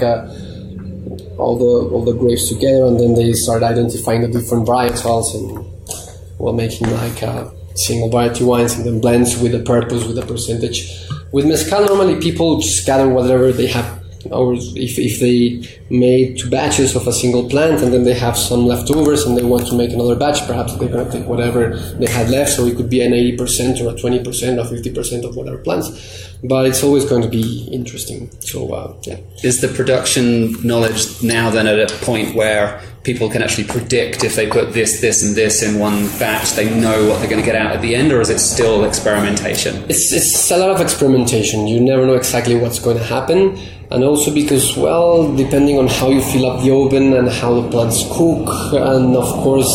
all the grapes together, and then they start identifying the different varietals and making like single variety wines and then blends with a purpose, with a percentage. With mezcal, normally people just gather whatever they have. Or if they made two batches of a single plant and then they have some leftovers and they want to make another batch, perhaps they're going to take whatever they had left, so it could be an 80% or a 20% or 50% of whatever plants. But it's always going to be interesting. So, yeah. Is the production knowledge now then at a point where people can actually predict if they put this, and this in one batch, they know what they're going to get out at the end, or is it still experimentation? It's a lot of experimentation. You never know exactly what's going to happen. And also because, well, depending on how you fill up the oven and how the plants cook, and of course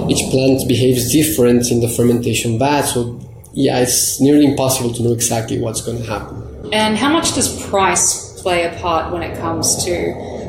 each plant behaves different in the fermentation batch, so yeah, it's nearly impossible to know exactly what's going to happen. And how much does price play a part when it comes to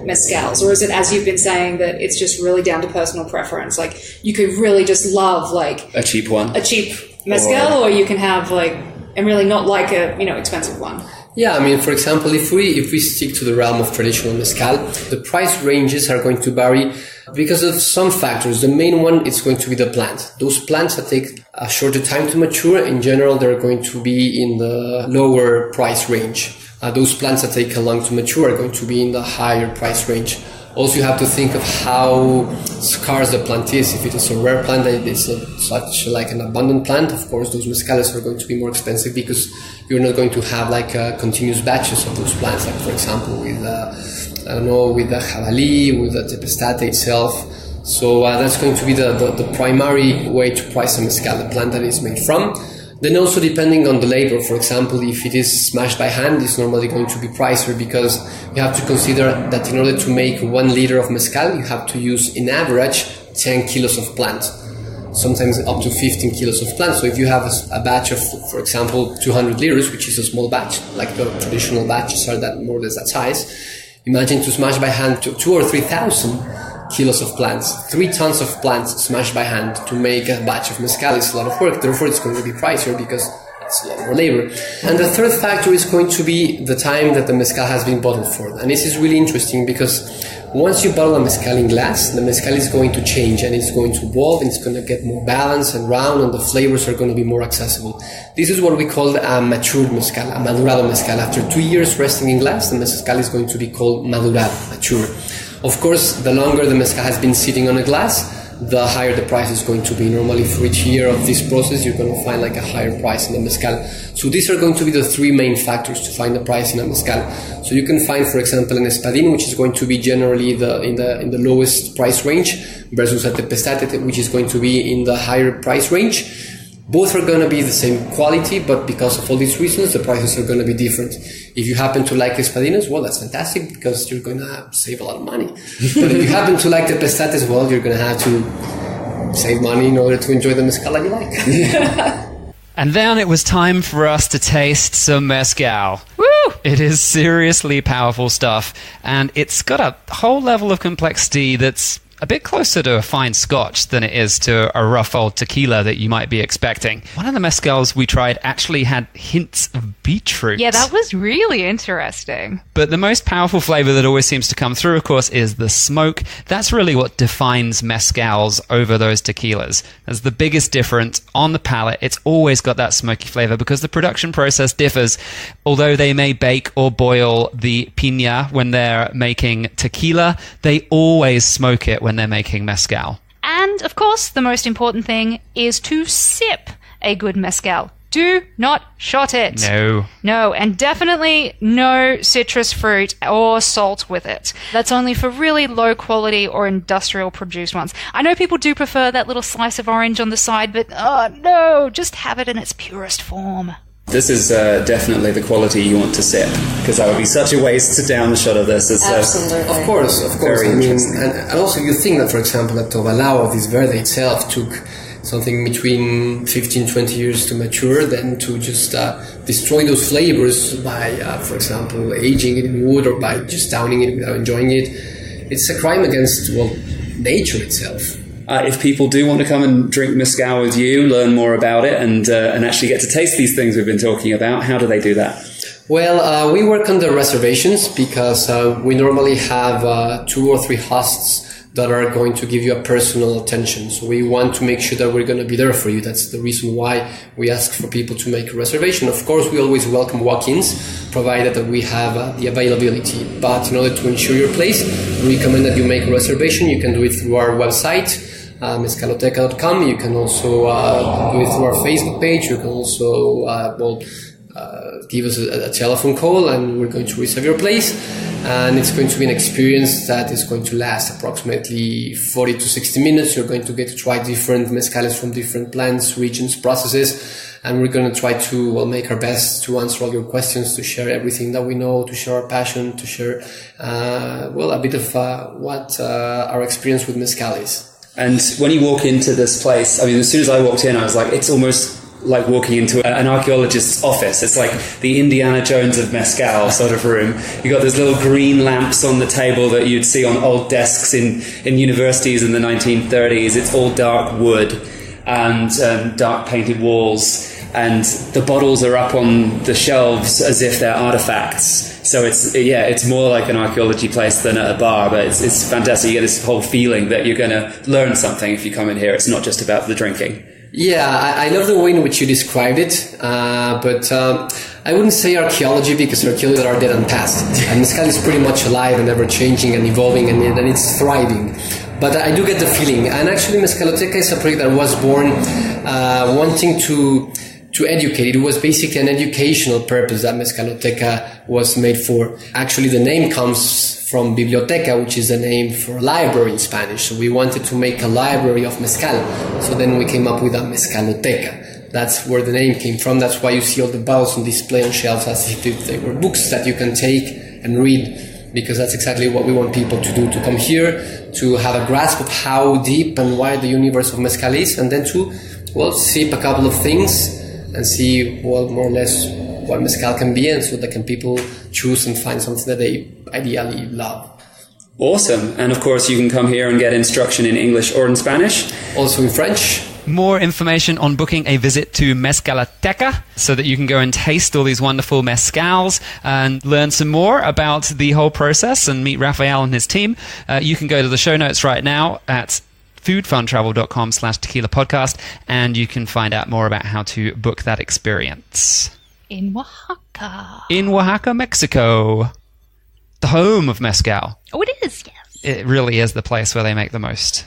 mezcals? Or is it, as you've been saying, that it's just really down to personal preference? Like, you could really just love, like... a cheap one. A cheap mezcal, or you can have, like, and really not like a, expensive one. Yeah, I mean, for example, if we stick to the realm of traditional mezcal, the price ranges are going to vary because of some factors. The main one is going to be the plant. Those plants that take a shorter time to mature, in general, they're going to be in the lower price range. Those plants that take long to mature are going to be in the higher price range. Also, you have to think of how scarce the plant is. If it is a rare plant, that it's not such like an abundant plant, of course, those mezcales are going to be more expensive because you're not going to have like continuous batches of those plants. Like, for example, with with the jabalí, with the tepestate itself. So that's going to be the primary way to price a mezcal, the plant that it's made from. Then also depending on the labor, for example, if it is smashed by hand, it's normally going to be pricier because you have to consider that in order to make 1 liter of mezcal, you have to use, in average, 10 kilos of plant. Sometimes up to 15 kilos of plant. So if you have a batch of, for example, 200 liters, which is a small batch, like the traditional batches are that more or less that size, imagine to smash by hand 2,000 or 3,000 kilos of plants, 3 tons of plants smashed by hand to make a batch of mezcal is a lot of work. Therefore, it's going to be pricier because it's a lot more labor. And the third factor is going to be the time that the mezcal has been bottled for. And this is really interesting because once you bottle a mezcal in glass, the mezcal is going to change and it's going to evolve and it's going to get more balanced and round and the flavors are going to be more accessible. This is what we call a matured mezcal, a madurado mezcal. After 2 years resting in glass, the mezcal is going to be called madurado, mature. Of course, the longer the mezcal has been sitting on a glass, the higher the price is going to be. Normally, for each year of this process, you're going to find like a higher price in the mezcal. So these are going to be the 3 main factors to find the price in a mezcal. So you can find, for example, an espadín, which is going to be generally in the lowest price range, versus a tepestate, which is going to be in the higher price range. Both are going to be the same quality, but because of all these reasons, the prices are going to be different. If you happen to like espadinas, well, that's fantastic because you're going to save a lot of money. But if you happen to like the tepestates, well, you're going to have to save money in order to enjoy the mezcal that you like. And then it was time for us to taste some mezcal. Woo! It is seriously powerful stuff, and it's got a whole level of complexity that's a bit closer to a fine scotch than it is to a rough old tequila that you might be expecting. One of the mezcals we tried actually had hints of beetroot. Yeah, that was really interesting. But the most powerful flavor that always seems to come through, of course, is the smoke. That's really what defines mezcals over those tequilas. That's the biggest difference on the palate. It's always got that smoky flavor because the production process differs. Although they may bake or boil the piña when they're making tequila, they always smoke it when they're making mezcal. And, of course, the most important thing is to sip a good mezcal. Do not shot it. No, and definitely no citrus fruit or salt with it. That's only for really low quality or industrial produced ones. I know people do prefer that little slice of orange on the side, but no, just have it in its purest form. This is definitely the quality you want to sip, because that would be such a waste to down the shot of this. It's, Absolutely. Of course. Very interesting. And also you think that, for example, that Tobalao, this Verde itself, took something between 15-20 years to mature, then to just destroy those flavors by, for example, aging it in wood or by just downing it without enjoying it. It's a crime against, nature itself. If people do want to come and drink mezcal with you, learn more about it, and actually get to taste these things we've been talking about, how do they do that? Well, we work on the reservations because we normally have 2 or 3 hosts that are going to give you a personal attention. So we want to make sure that we're going to be there for you. That's the reason why we ask for people to make a reservation. Of course, we always welcome walk-ins, provided that we have the availability. But in order to ensure your place, we recommend that you make a reservation. You can do it through our website, mezcaloteca.com. You can also do it through our Facebook page. You can also give us a telephone call, and we're going to reserve your place. And it's going to be an experience that is going to last approximately 40 to 60 minutes. You're going to get to try different mezcales from different plants, regions, processes, and we're going to try to make our best to answer all your questions, to share everything that we know, to share our passion, to share a bit of what our experience with mezcal is. And when you walk into this place, I mean, as soon as I walked in, I was like, it's almost like walking into an archaeologist's office. It's like the Indiana Jones of mezcal sort of room. You got those little green lamps on the table that you'd see on old desks in universities in the 1930s. It's all dark wood and dark painted walls, and the bottles are up on the shelves as if they're artifacts. So it's more like an archaeology place than a bar, but it's fantastic. You get this whole feeling that you're going to learn something if you come in here. It's not just about the drinking. Yeah, I love the way in which you described it, but I wouldn't say archaeology, because archaeologists are dead and past. And mezcal is pretty much alive and ever-changing and evolving, and it's thriving. But I do get the feeling. And actually, Mezcaloteca is a project that was born wanting to educate. It was basically an educational purpose that Mezcaloteca was made for. Actually, the name comes from biblioteca, which is the name for library in Spanish. So we wanted to make a library of mezcal. So then we came up with a Mezcaloteca. That's where the name came from. That's why you see all the bottles on display on shelves as if they were books that you can take and read, because that's exactly what we want people to do, to come here, to have a grasp of how deep and wide the universe of mezcal is, and then to, sip a couple of things and see, more or less what mezcal can be, and so that can people choose and find something that they ideally love. Awesome. And of course, you can come here and get instruction in English or in Spanish. Also in French. More information on booking a visit to Mezcaloteca, so that you can go and taste all these wonderful mezcals and learn some more about the whole process and meet Rafael and his team. You can go to the show notes right now at foodfuntravel.com/tequila podcast, and you can find out more about how to book that experience. In Oaxaca. In Oaxaca, Mexico. The home of mezcal. Oh, it is, yes. It really is the place where they make the most.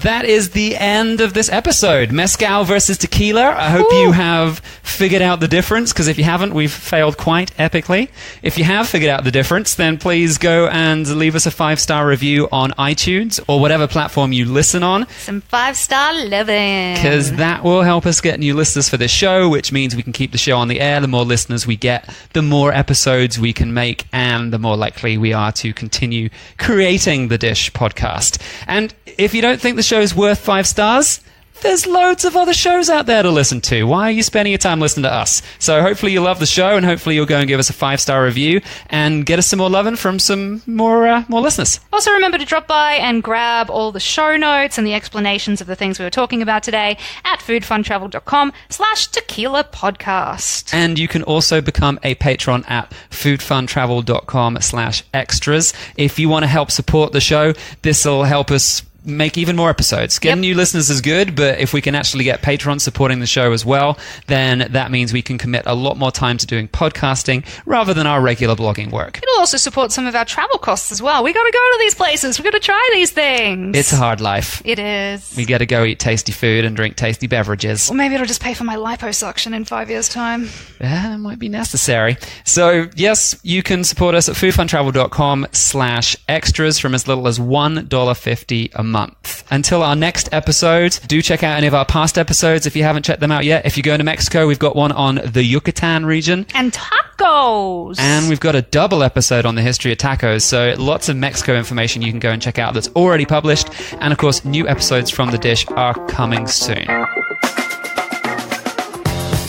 That is the end of this episode. Mezcal versus tequila. I hope you have figured out the difference, because if you haven't, we've failed quite epically. If you have figured out the difference, then please go and leave us a 5-star review on iTunes or whatever platform you listen on. Some 5-star living. Because that will help us get new listeners for this show, which means we can keep the show on the air. The more listeners we get, the more episodes we can make, and the more likely we are to continue creating the Dish podcast. And if you don't think the show is worth 5 stars, there's loads of other shows out there to listen to. Why are you spending your time listening to us? So hopefully you love the show, and hopefully you'll go and give us a 5-star review and get us some more loving from some more listeners. Also remember to drop by and grab all the show notes and the explanations of the things we were talking about today at foodfuntravel.com/tequila podcast. And you can also become a patron at foodfuntravel.com/extras. If you want to help support the show, this will help us make even more episodes. Getting new listeners is good, but if we can actually get patrons supporting the show as well, then that means we can commit a lot more time to doing podcasting rather than our regular blogging work. It'll also support some of our travel costs as well. We got to go to these places. We got to try these things. It's a hard life. It is. We got to go eat tasty food and drink tasty beverages. Or maybe it'll just pay for my liposuction in 5 years' time. Yeah, it might be necessary. So, yes, you can support us at foodfuntravel.com/extras from as little as $1.50 a month. Until our next episode, do check out any of our past episodes if you haven't checked them out yet. If you're going to Mexico, we've got one on the Yucatan region. And tacos! And we've got a double episode on the history of tacos. So lots of Mexico information you can go and check out that's already published. And of course, new episodes from The Dish are coming soon.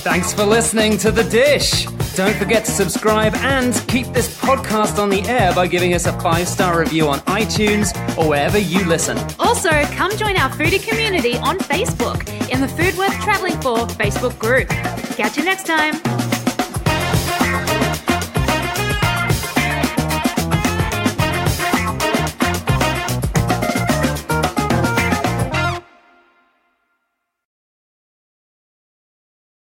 Thanks for listening to The Dish. Don't forget to subscribe and keep this podcast on the air by giving us a 5-star review on iTunes or wherever you listen. Also, come join our foodie community on Facebook in the Food Worth Travelling For Facebook group. Catch you next time.